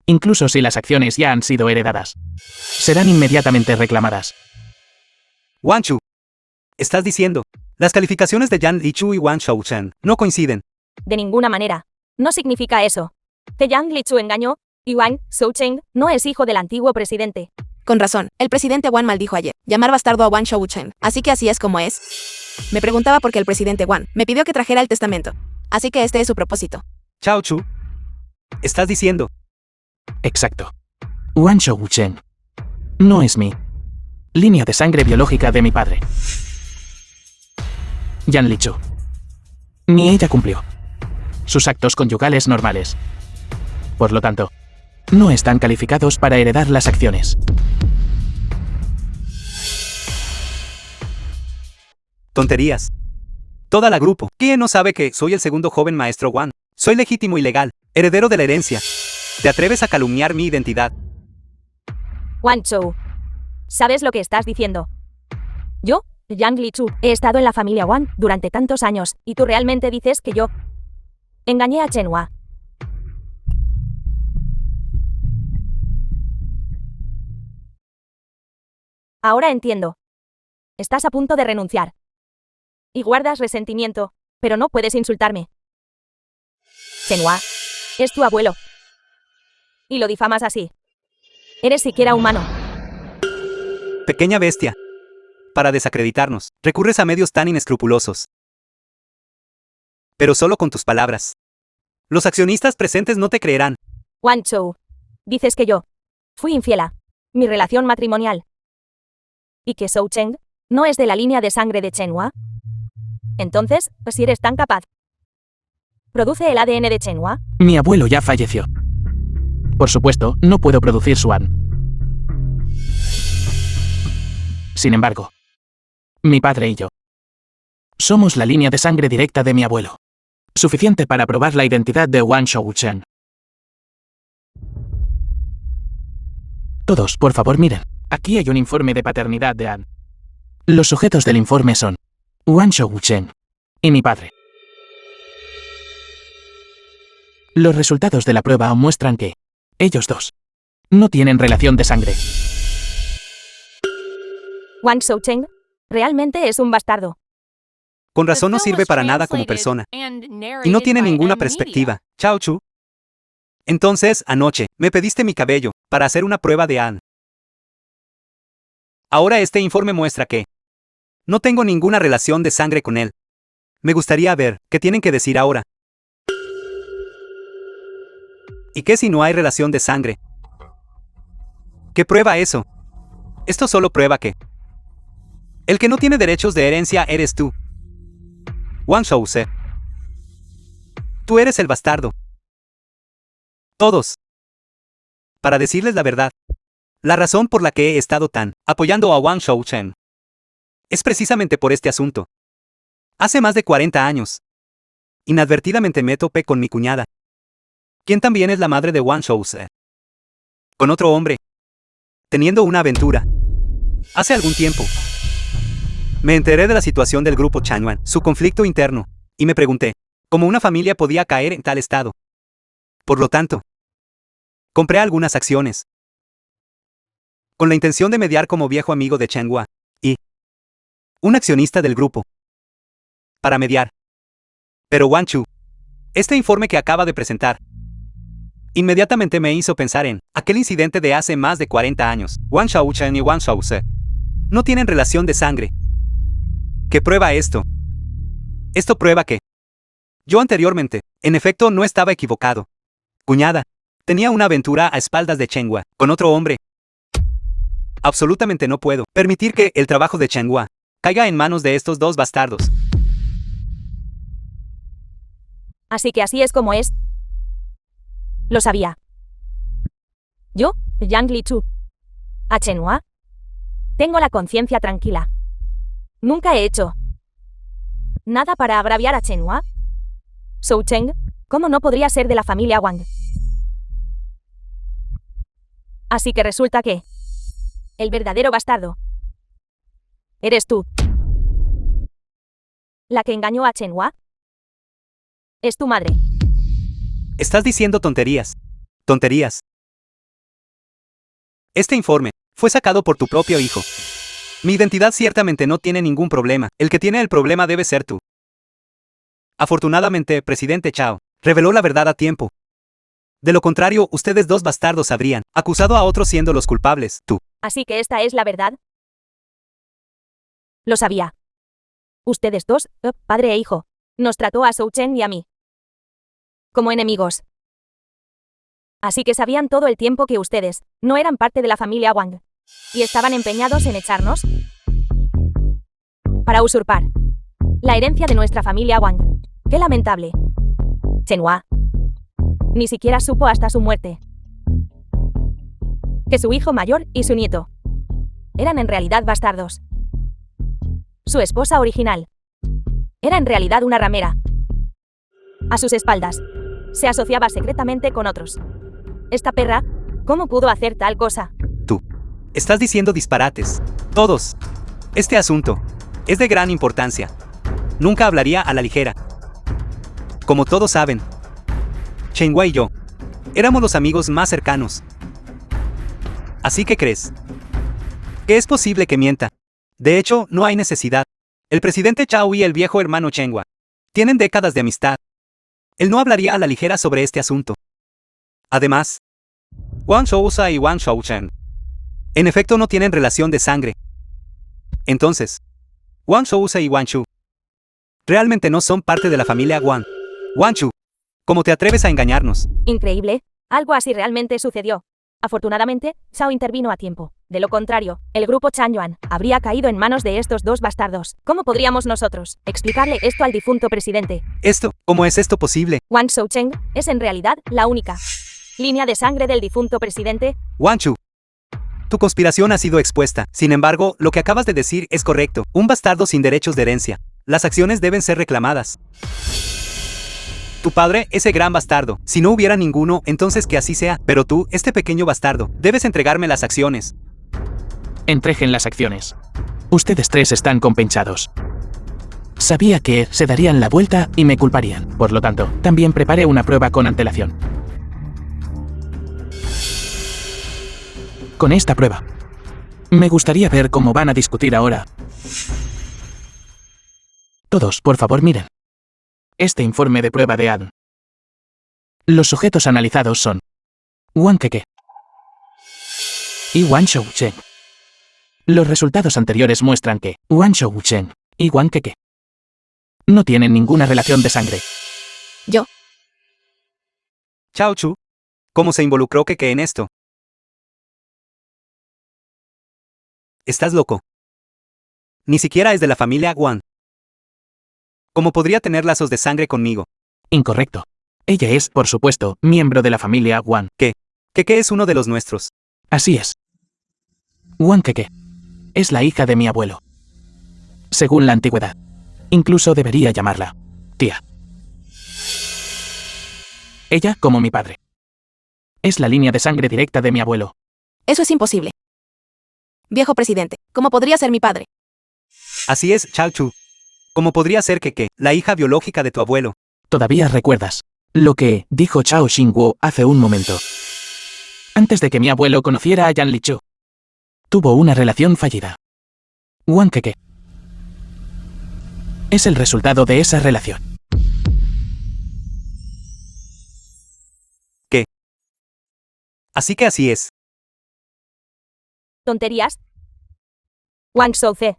incluso si las acciones ya han sido heredadas, serán inmediatamente reclamadas. Wang Chu, estás diciendo, las calificaciones de Yan Lichu y Wang Shouchen no coinciden. De ninguna manera. No significa eso. Que Yang Lichu engañó, y Wang Shouchen no es hijo del antiguo presidente. Con razón, el presidente Wan maldijo ayer llamar bastardo a Wang Shouchen, así que así es como es. Me preguntaba por qué el presidente Wan me pidió que trajera el testamento. Así que este es su propósito. Chao Chu, estás diciendo. Exacto. Wang Shouchen no es mi línea de sangre biológica de mi padre. Yan Lichu ni ella cumplió sus actos conyugales normales. Por lo tanto, no están calificados para heredar las acciones. Tonterías. Toda la grupo. ¿Quién no sabe que soy el segundo joven maestro Wan? Soy legítimo y legal, heredero de la herencia. ¿Te atreves a calumniar mi identidad? Wang Chou, ¿sabes lo que estás diciendo? Yo, Yang Lichu, he estado en la familia Wan durante tantos años, y tú realmente dices que yo engañé a Chenhua. Ahora entiendo. Estás a punto de renunciar. Y guardas resentimiento, pero no puedes insultarme. Chenhua es tu abuelo. Y lo difamas así. ¿Eres siquiera humano? Pequeña bestia. Para desacreditarnos, recurres a medios tan inescrupulosos. Pero solo con tus palabras. Los accionistas presentes no te creerán. Wang Chou, dices que yo fui infiel a mi relación matrimonial. ¿Y que Zhou Cheng no es de la línea de sangre de Chenhua? Entonces, si eres tan capaz, ¿produce el ADN de Chenhua? Mi abuelo ya falleció. Por supuesto, no puedo producir Swan. Sin embargo, mi padre y yo somos la línea de sangre directa de mi abuelo. Suficiente para probar la identidad de Wang Shouchen. Todos, por favor, miren. Aquí hay un informe de paternidad de An. Los sujetos del informe son Wang Shouchen y mi padre. Los resultados de la prueba muestran que ellos dos no tienen relación de sangre. Wang Shouchen realmente es un bastardo. Con razón no sirve para nada como persona. Y no tiene ninguna perspectiva. Chao Chu. Entonces, anoche, me pediste mi cabello, para hacer una prueba de ADN. Ahora este informe muestra que no tengo ninguna relación de sangre con él. Me gustaría ver, ¿qué tienen que decir ahora? ¿Y qué si no hay relación de sangre? ¿Qué prueba eso? Esto solo prueba que el que no tiene derechos de herencia eres tú. Wang Shouze. Tú eres el bastardo. Todos. Para decirles la verdad, la razón por la que he estado tan apoyando a Wang Shouchen es precisamente por este asunto. Hace más de 40 años, inadvertidamente me topé con mi cuñada, quien también es la madre de Wang Shouze, con otro hombre, teniendo una aventura. Hace algún tiempo, me enteré de la situación del grupo Changyuan, su conflicto interno, y me pregunté cómo una familia podía caer en tal estado. Por lo tanto, compré algunas acciones, con la intención de mediar como viejo amigo de Changhua, y un accionista del grupo, para mediar. Pero Wang Chu, este informe que acaba de presentar, inmediatamente me hizo pensar en aquel incidente de hace más de 40 años. Wang Shouchen y Wang Shouze no tienen relación de sangre. ¿Qué prueba esto? Esto prueba que yo anteriormente, en efecto, no estaba equivocado. Cuñada, tenía una aventura a espaldas de Changhua, con otro hombre. Absolutamente no puedo permitir que el trabajo de Changhua caiga en manos de estos dos bastardos. Así que así es como es. Lo sabía. Yo, Yang Lichu. A Changhua. Tengo la conciencia tranquila. Nunca he hecho nada para agraviar a Changhua. Shoucheng, ¿cómo no podría ser de la familia Wang? Así que resulta que el verdadero bastardo eres tú. ¿La que engañó a Changhua? Es tu madre. Estás diciendo tonterías. Tonterías. Este informe fue sacado por tu propio hijo. Mi identidad ciertamente no tiene ningún problema. El que tiene el problema debe ser tú. Afortunadamente, presidente Chao reveló la verdad a tiempo. De lo contrario, ustedes dos bastardos habrían acusado a otros siendo los culpables, tú. Así que esta es la verdad. Lo sabía. Ustedes dos, padre e hijo, nos trató a Shouchen y a mí como enemigos. Así que sabían todo el tiempo que ustedes no eran parte de la familia Wang y estaban empeñados en echarnos para usurpar la herencia de nuestra familia Wang. ¡Qué lamentable! Changhua ni siquiera supo hasta su muerte que su hijo mayor y su nieto eran en realidad bastardos. Su esposa original era en realidad una ramera. A sus espaldas se asociaba secretamente con otros. Esta perra, ¿cómo pudo hacer tal cosa? Tú estás diciendo disparates. Todos. Este asunto es de gran importancia. Nunca hablaría a la ligera. Como todos saben, Changhua y yo éramos los amigos más cercanos. Así que crees que es posible que mienta. De hecho, no hay necesidad. El presidente Chao y el viejo hermano Changhua tienen décadas de amistad. Él no hablaría a la ligera sobre este asunto. Además, Wang Shouze y Wang Shouchen en efecto no tienen relación de sangre. Entonces, Wang Shouze y Wang Chu realmente no son parte de la familia Wang. Wang Chu, ¿cómo te atreves a engañarnos? Increíble. Algo así realmente sucedió. Afortunadamente, Shao intervino a tiempo. De lo contrario, el grupo Changyuan habría caído en manos de estos dos bastardos. ¿Cómo podríamos nosotros explicarle esto al difunto presidente? ¿Cómo es esto posible? Wang Shoucheng es en realidad la única línea de sangre del difunto presidente. Wang Chu, tu conspiración ha sido expuesta. Sin embargo, lo que acabas de decir es correcto. Un bastardo sin derechos de herencia. Las acciones deben ser reclamadas. Tu padre, ese gran bastardo. Si no hubiera ninguno, entonces que así sea. Pero tú, este pequeño bastardo, debes entregarme las acciones. Entreguen las acciones. Ustedes tres están compensados. Sabía que se darían la vuelta y me culparían. Por lo tanto, también preparé una prueba con antelación. Con esta prueba, me gustaría ver cómo van a discutir ahora. Todos, por favor, miren. Este informe de prueba de ADN. Los sujetos analizados son Wang Keke y Wang Shoucheng. Los resultados anteriores muestran que Wang Shoucheng y Wang Keke no tienen ninguna relación de sangre. Yo. Chao Chu. ¿Cómo se involucró Keke en esto? Estás loco. Ni siquiera es de la familia Wang. ¿Cómo podría tener lazos de sangre conmigo? Incorrecto. Ella es, por supuesto, miembro de la familia Wang. Keke es uno de los nuestros. Así es. Wang Keke es la hija de mi abuelo. Según la antigüedad, incluso debería llamarla tía. Ella, como mi padre, es la línea de sangre directa de mi abuelo. Eso es imposible. Viejo presidente, ¿cómo podría ser mi padre? Así es, Chao Chu. ¿Cómo podría ser Keke, la hija biológica de tu abuelo? Todavía recuerdas lo que dijo Chao Xingguo hace un momento. Antes de que mi abuelo conociera a Yan Lichu, tuvo una relación fallida. Wang Keke es el resultado de esa relación. Así que así es. ¿Tonterías? Wang Shouce.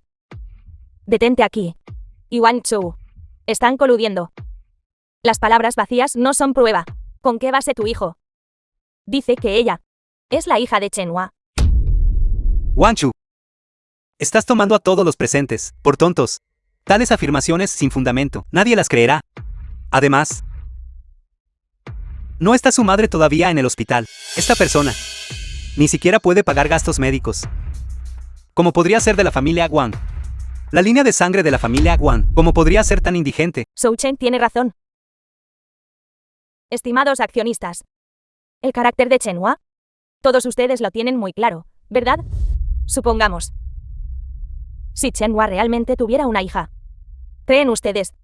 Detente aquí. Y Wang Chou. Están coludiendo. Las palabras vacías no son prueba. ¿Con qué base tu hijo? Dice que ella es la hija de Chenhua. Wang Chu. Estás tomando a todos los presentes por tontos. Tales afirmaciones sin fundamento, nadie las creerá. Además, no está su madre todavía en el hospital. Esta persona ni siquiera puede pagar gastos médicos. ¿Cómo podría ser de la familia Wang? La línea de sangre de la familia Wang, ¿cómo podría ser tan indigente? Shoucheng tiene razón. Estimados accionistas, el carácter de Chenhua, todos ustedes lo tienen muy claro, ¿verdad? Supongamos. Si Chenhua realmente tuviera una hija, ¿creen ustedes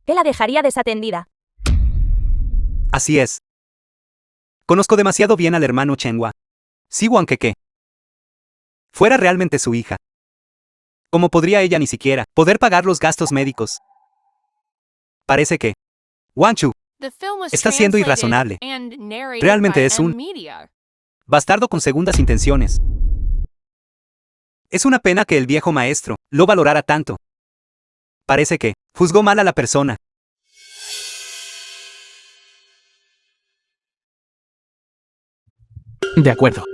que la dejaría desatendida? Así es. Conozco demasiado bien al hermano Chenhua. Si Wang Keke fuera realmente su hija, ¿cómo podría ella ni siquiera poder pagar los gastos médicos? Parece que Wang Chu está siendo irrazonable. Realmente es un bastardo con segundas intenciones. Es una pena que el viejo maestro lo valorara tanto. Parece que juzgó mal a la persona. De acuerdo.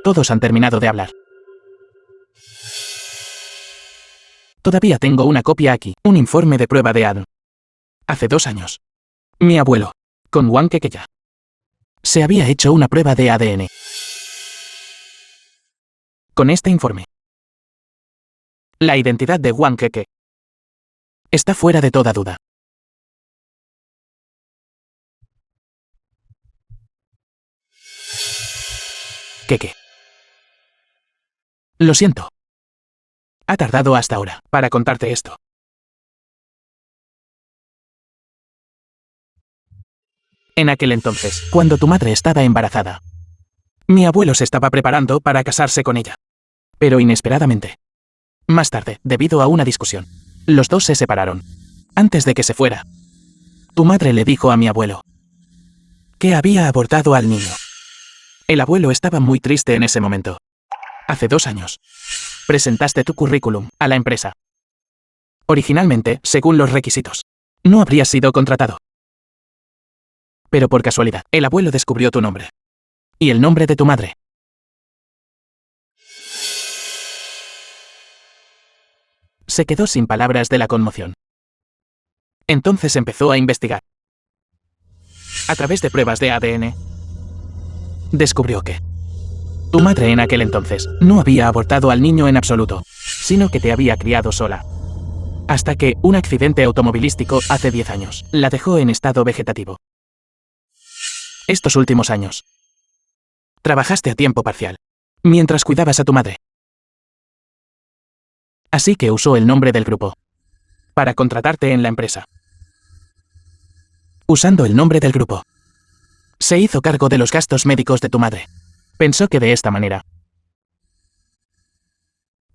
Todos han terminado de hablar. Todavía tengo una copia aquí, un informe de prueba de ADN. Hace 2 años, mi abuelo, con Wang Keke ya, se había hecho una prueba de ADN. Con este informe, la identidad de Wang Keke está fuera de toda duda. Keke. Lo siento. Ha tardado hasta ahora para contarte esto. En aquel entonces, cuando tu madre estaba embarazada, mi abuelo se estaba preparando para casarse con ella. Pero inesperadamente, más tarde, debido a una discusión, los dos se separaron. Antes de que se fuera, tu madre le dijo a mi abuelo que había abortado al niño. El abuelo estaba muy triste en ese momento. Hace 2 años, presentaste tu currículum a la empresa. Originalmente, según los requisitos, no habrías sido contratado. Pero por casualidad, el abuelo descubrió tu nombre. Y el nombre de tu madre. Se quedó sin palabras de la conmoción. Entonces empezó a investigar. A través de pruebas de ADN, descubrió que tu madre en aquel entonces no había abortado al niño en absoluto, sino que te había criado sola. Hasta que un accidente automovilístico hace 10 años la dejó en estado vegetativo. Estos últimos años, trabajaste a tiempo parcial, mientras cuidabas a tu madre. Así que usó el nombre del grupo para contratarte en la empresa. Usando el nombre del grupo, se hizo cargo de los gastos médicos de tu madre. Pensó que de esta manera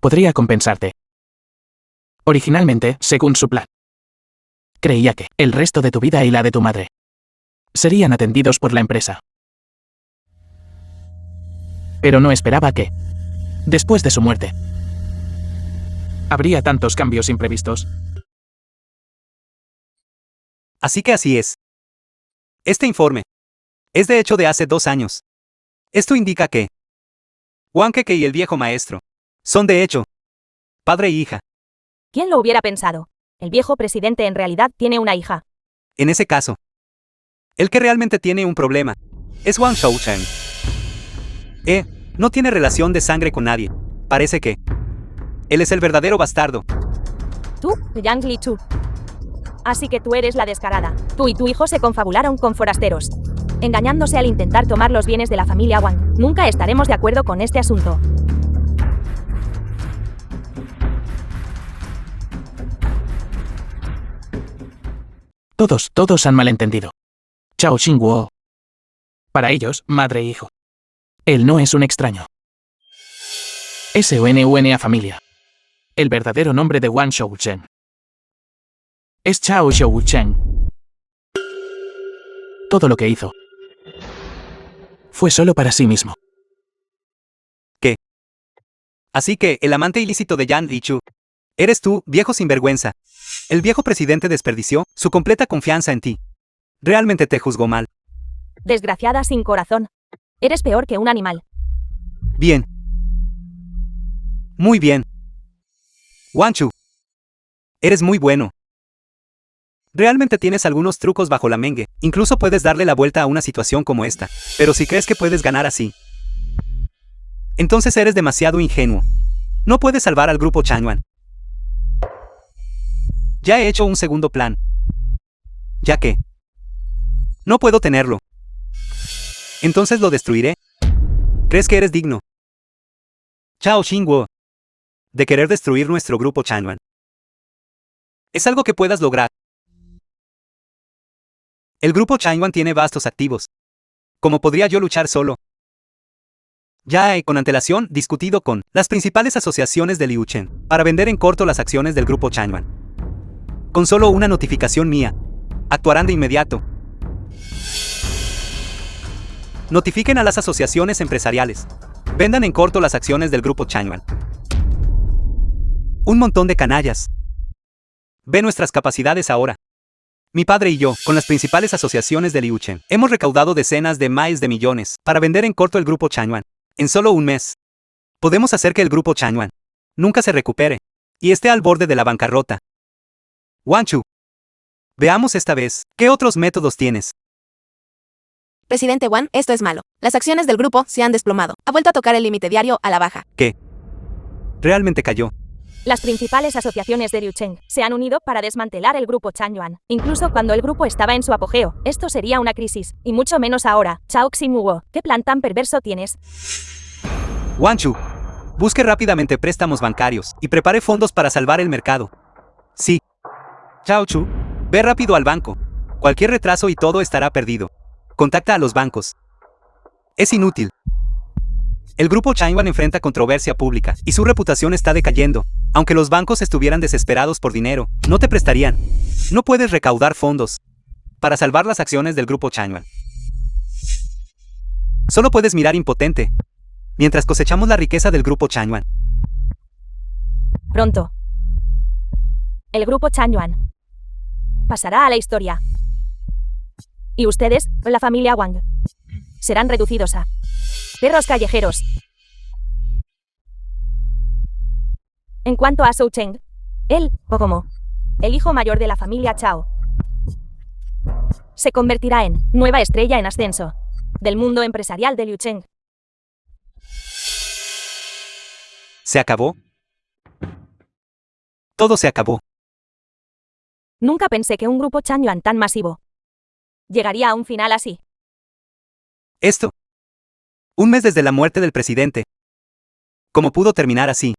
podría compensarte. Originalmente, según su plan, creía que el resto de tu vida y la de tu madre serían atendidos por la empresa. Pero no esperaba que, después de su muerte, habría tantos cambios imprevistos. Así que así es. Este informe es de hecho de hace 2 años. Esto indica que Wang Keke y el viejo maestro son de hecho padre y hija. ¿Quién lo hubiera pensado? El viejo presidente en realidad tiene una hija. En ese caso, el que realmente tiene un problema es Wang Shoucheng. No tiene relación de sangre con nadie. Parece que él es el verdadero bastardo. Tú, Yang Lichu. Así que tú eres la descarada. Tú y tu hijo se confabularon con forasteros, engañándose al intentar tomar los bienes de la familia Wang. Nunca estaremos de acuerdo con este asunto. Todos han malentendido. Chao Xingguo. Para ellos, madre e hijo. Él no es un extraño. SUNUNA familia. El verdadero nombre de Wang Shoucheng es Chao Shoucheng. Todo lo que hizo fue solo para sí mismo. Así que el amante ilícito de Yang Lichu eres tú, viejo sinvergüenza. El viejo presidente desperdició su completa confianza en ti. Realmente te juzgó mal. Desgraciada sin corazón. Eres peor que un animal. Bien. Muy bien. Wang Chu. Eres muy bueno. Realmente tienes algunos trucos bajo la manga. Incluso puedes darle la vuelta a una situación como esta. Pero si crees que puedes ganar así, entonces eres demasiado ingenuo. No puedes salvar al grupo Changyuan. Ya he hecho un segundo plan. Ya que no puedo tenerlo, entonces lo destruiré. ¿Crees que eres digno, Chao Xingguo, de querer destruir nuestro grupo Changyuan? Es algo que puedas lograr. El grupo Changyuan tiene vastos activos. ¿Cómo podría yo luchar solo? Ya he con antelación discutido con las principales asociaciones de Liuchen para vender en corto las acciones del grupo Changyuan. Con solo una notificación mía, actuarán de inmediato. Notifiquen a las asociaciones empresariales. Vendan en corto las acciones del grupo Changyuan. Un montón de canallas. Ve nuestras capacidades ahora. Mi padre y yo, con las principales asociaciones de Liuchen, hemos recaudado decenas de miles de millones para vender en corto el grupo Changyuan. En solo un mes, podemos hacer que el grupo Changyuan nunca se recupere y esté al borde de la bancarrota. Wang Chu, veamos esta vez, ¿qué otros métodos tienes? Presidente Wang, esto es malo. Las acciones del grupo se han desplomado. Ha vuelto a tocar el límite diario a la baja. ¿Qué? Realmente cayó. Las principales asociaciones de Liuchen se han unido para desmantelar el grupo Changyuan. Incluso cuando el grupo estaba en su apogeo, esto sería una crisis, y mucho menos ahora. Chao Xingguo, ¿qué plan tan perverso tienes? Wang Chu, busque rápidamente préstamos bancarios y prepare fondos para salvar el mercado. Sí. Chao Chu, ve rápido al banco. Cualquier retraso y todo estará perdido. Contacta a los bancos. Es inútil. El grupo Changyuan enfrenta controversia pública y su reputación está decayendo. Aunque los bancos estuvieran desesperados por dinero, no te prestarían. No puedes recaudar fondos para salvar las acciones del grupo Changyuan. Solo puedes mirar impotente mientras cosechamos la riqueza del grupo Changyuan. Pronto, el grupo Changyuan pasará a la historia. Y ustedes, la familia Wang, serán reducidos a perros callejeros. En cuanto a Shou Cheng, él, o como el hijo mayor de la familia Chao, se convertirá en nueva estrella en ascenso del mundo empresarial de Liuchen. ¿Se acabó? Todo se acabó. Nunca pensé que un grupo Changyuan tan masivo llegaría a un final así. Esto. Un mes desde la muerte del presidente. ¿Cómo pudo terminar así?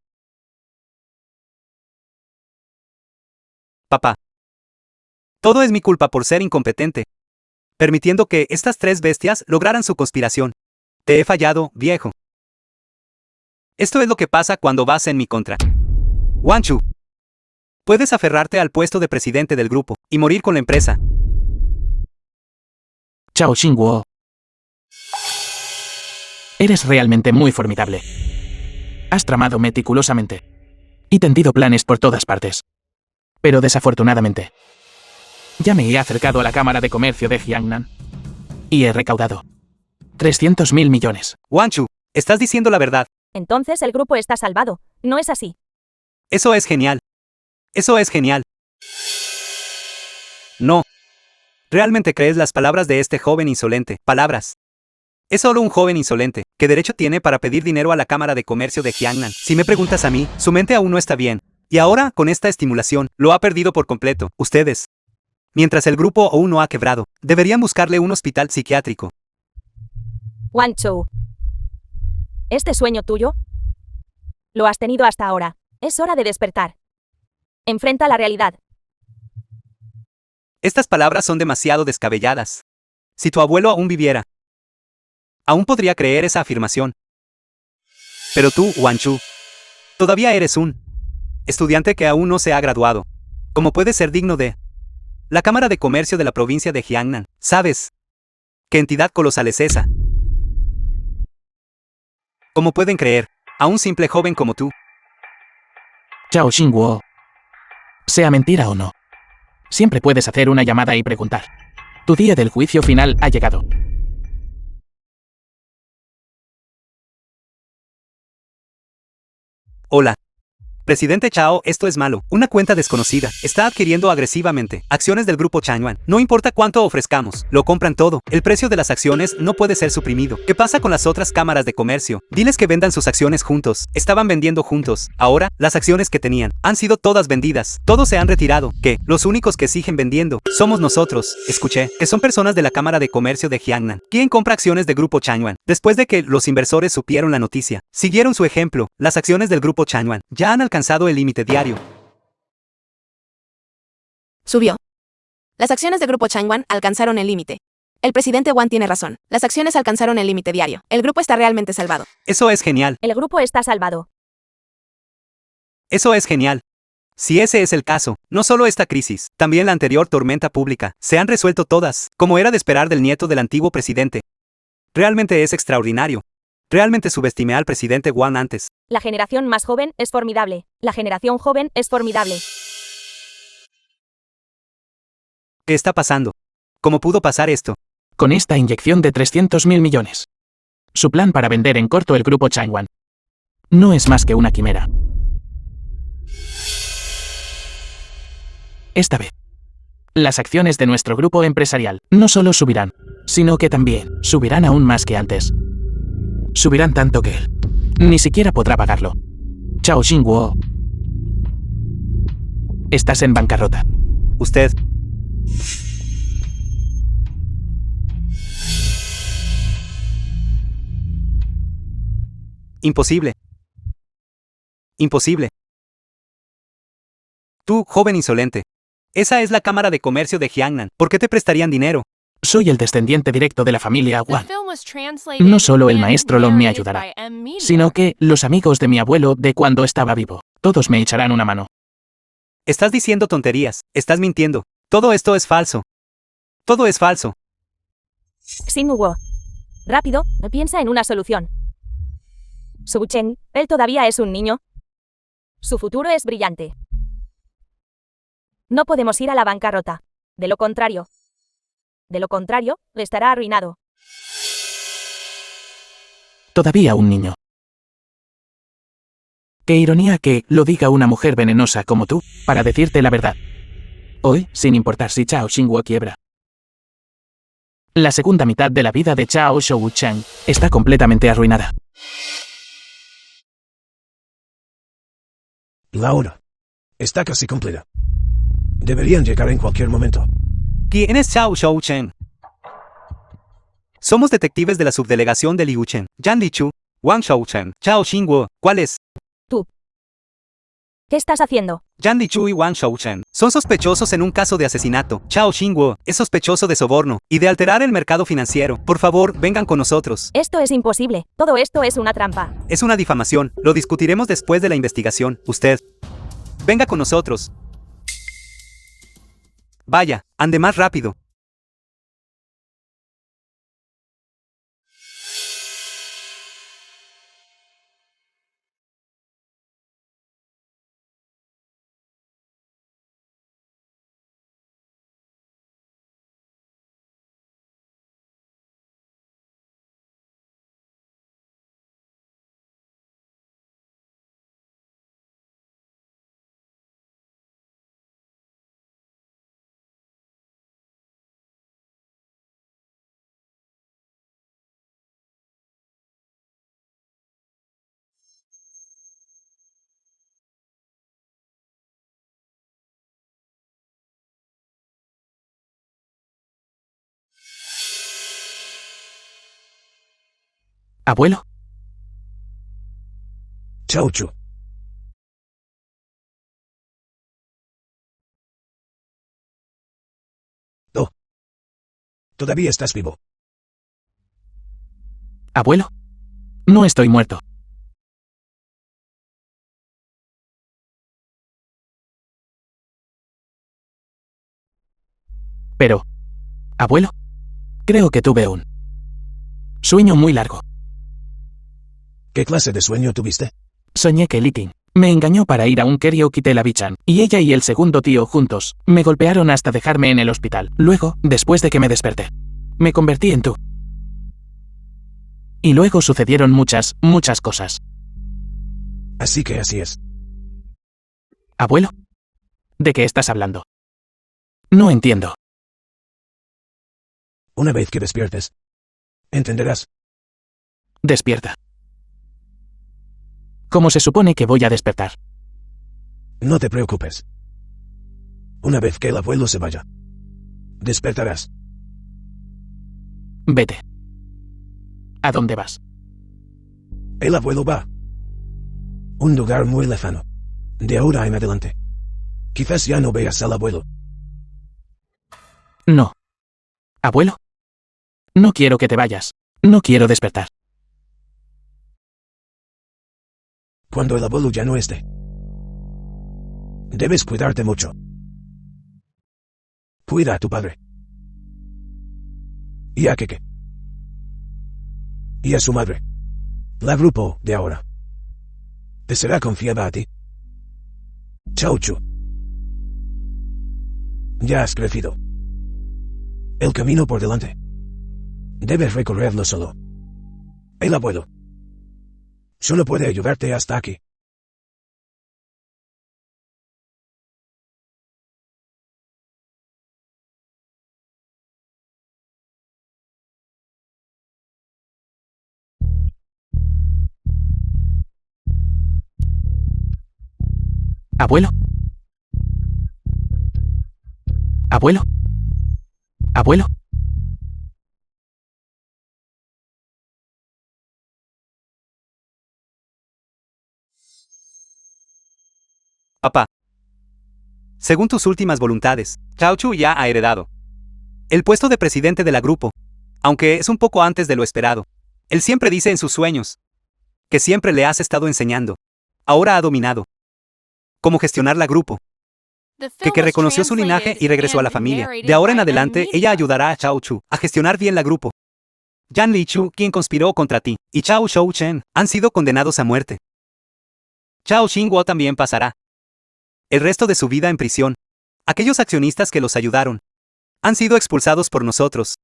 Papá. Todo es mi culpa por ser incompetente, permitiendo que estas 3 bestias lograran su conspiración. Te he fallado, viejo. Esto es lo que pasa cuando vas en mi contra. Wang Chu, puedes aferrarte al puesto de presidente del grupo y morir con la empresa. Chao Xingguo. Eres realmente muy formidable. Has tramado meticulosamente y tendido planes por todas partes. Pero desafortunadamente, ya me he acercado a la Cámara de Comercio de Jiangnan y he recaudado 300.000 millones. Wanshu, estás diciendo la verdad. Entonces el grupo está salvado. ¿No es así? Eso es genial. Eso es genial. No. ¿Realmente crees las palabras de este joven insolente? Palabras. Es solo un joven insolente. ¿Qué derecho tiene para pedir dinero a la Cámara de Comercio de Jiangnan? Si me preguntas a mí, su mente aún no está bien. Y ahora, con esta estimulación, lo ha perdido por completo. Ustedes. Mientras el grupo aún no ha quebrado, deberían buscarle un hospital psiquiátrico. Wanshu. ¿Este sueño tuyo? Lo has tenido hasta ahora. Es hora de despertar. Enfrenta la realidad. Estas palabras son demasiado descabelladas. Si tu abuelo aún viviera, aún podría creer esa afirmación. Pero tú, Wanshu, todavía eres un estudiante que aún no se ha graduado. ¿Cómo puedes ser digno de la Cámara de Comercio de la provincia de Jiangnan? ¿Sabes qué entidad colosal es esa? ¿Cómo pueden creer a un simple joven como tú? Chao Xingguo. Sea mentira o no, siempre puedes hacer una llamada y preguntar. Tu día del juicio final ha llegado. Hola. Presidente Chao, esto es malo. Una cuenta desconocida está adquiriendo agresivamente acciones del grupo Changyuan. No importa cuánto ofrezcamos, lo compran todo. El precio de las acciones no puede ser suprimido. ¿Qué pasa con las otras cámaras de comercio? Diles que vendan sus acciones juntos. Estaban vendiendo juntos. Ahora, las acciones que tenían han sido todas vendidas. Todos se han retirado. ¿Qué? Los únicos que siguen vendiendo somos nosotros. Escuché que son personas de la Cámara de Comercio de Jiangnan. ¿Quién compra acciones del grupo Changyuan? Después de que los inversores supieron la noticia, siguieron su ejemplo. Las acciones del grupo Changyuan ya han alcanzado el límite diario. Subió. Las acciones del grupo Changyuan alcanzaron el límite. El presidente Wang tiene razón. Las acciones alcanzaron el límite diario. El grupo está realmente salvado. Eso es genial. El grupo está salvado. Eso es genial. Si ese es el caso, no solo esta crisis, también la anterior tormenta pública, se han resuelto todas, como era de esperar del nieto del antiguo presidente. Realmente es extraordinario. Realmente subestimé al presidente Wang antes. La generación más joven es formidable. La generación joven es formidable. ¿Qué está pasando? ¿Cómo pudo pasar esto? Con esta inyección de 300.000 millones. Su plan para vender en corto el grupo Changyuan no es más que una quimera. Esta vez, las acciones de nuestro grupo empresarial no solo subirán, sino que también subirán aún más que antes. Subirán tanto que él ni siquiera podrá pagarlo. Chao Xingguo. Estás en bancarrota. Usted. Imposible. Imposible. Tú, joven insolente. Esa es la Cámara de Comercio de Jiangnan. ¿Por qué te prestarían dinero? Soy el descendiente directo de la familia Wang. No solo el maestro Long me ayudará, sino que los amigos de mi abuelo de cuando estaba vivo, todos me echarán una mano. Estás diciendo tonterías, estás mintiendo. Todo esto es falso. Todo es falso. Xingguo. Rápido, piensa en una solución. Su Chen, él todavía es un niño. Su futuro es brillante. No podemos ir a la bancarrota. De lo contrario, estará arruinado. Todavía un niño. Qué ironía que lo diga una mujer venenosa como tú, para decirte la verdad. Hoy, sin importar si Chao Xingguo quiebra. La segunda mitad de la vida de Chao Shoucheng está completamente arruinada. La hora está casi cumplida. Deberían llegar en cualquier momento. ¿Quién es Chao Shoucheng? Somos detectives de la subdelegación de Liuchen, Yan Lichu, Wang Shoucheng, Chao Xingguo. ¿Cuál es? Tú. ¿Qué estás haciendo? Yan Lichu y Wang Shoucheng son sospechosos en un caso de asesinato. Chao Xingguo es sospechoso de soborno y de alterar el mercado financiero. Por favor, vengan con nosotros. Esto es imposible. Todo esto es una trampa. Es una difamación. Lo discutiremos después de la investigación. Usted. Venga con nosotros. Vaya, ande más rápido. Abuelo, Chao Chu. Oh. Todavía estás vivo. abuelo. No estoy muerto. Pero, abuelo, creo que tuve un sueño muy largo. ¿Qué clase de sueño tuviste? Soñé que Li Ting me engañó para ir a un karaoke de la Bichan, y ella y el segundo tío juntos me golpearon hasta dejarme en el hospital. Luego, después de que me desperté, me convertí en tú. Y luego sucedieron muchas cosas. Así que así es. Abuelo, ¿de qué estás hablando? No entiendo. Una vez que despiertes, entenderás. Despierta. ¿Cómo se supone que voy a despertar? No te preocupes. Una vez que el abuelo se vaya, despertarás. Vete. ¿A dónde vas? El abuelo va. Un lugar muy lejano. De ahora en adelante. Quizás ya no veas al abuelo. No. Abuelo. No quiero que te vayas. No quiero despertar. Cuando el abuelo ya no esté, debes cuidarte mucho. Cuida a tu padre. Y a Keke. Y a su madre. La grupo de ahora te será confiada a ti. Chao Chu. Ya has crecido. El camino por delante debes recorrerlo solo. El abuelo solo puede ayudarte hasta aquí. Abuelo. Abuelo. Abuelo. Papá. Según tus últimas voluntades, Chao Chu ya ha heredado el puesto de presidente de la grupo, aunque es un poco antes de lo esperado. Él siempre dice en sus sueños que siempre le has estado enseñando. Ahora ha dominado cómo gestionar la grupo, que reconoció su linaje y regresó a la familia. De ahora en adelante, ella ayudará a Chao Chu a gestionar bien la grupo. Yan Li Chu, quien conspiró contra ti, y Chao Shou Chen han sido condenados a muerte. Chao Xingguo también pasará el resto de su vida en prisión. Aquellos accionistas que los ayudaron han sido expulsados por nosotros.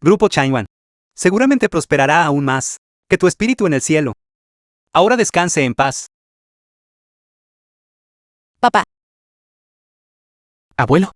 Grupo Changwan seguramente prosperará aún más. Que tu espíritu en el cielo ahora descanse en paz. Papá, Abuelo.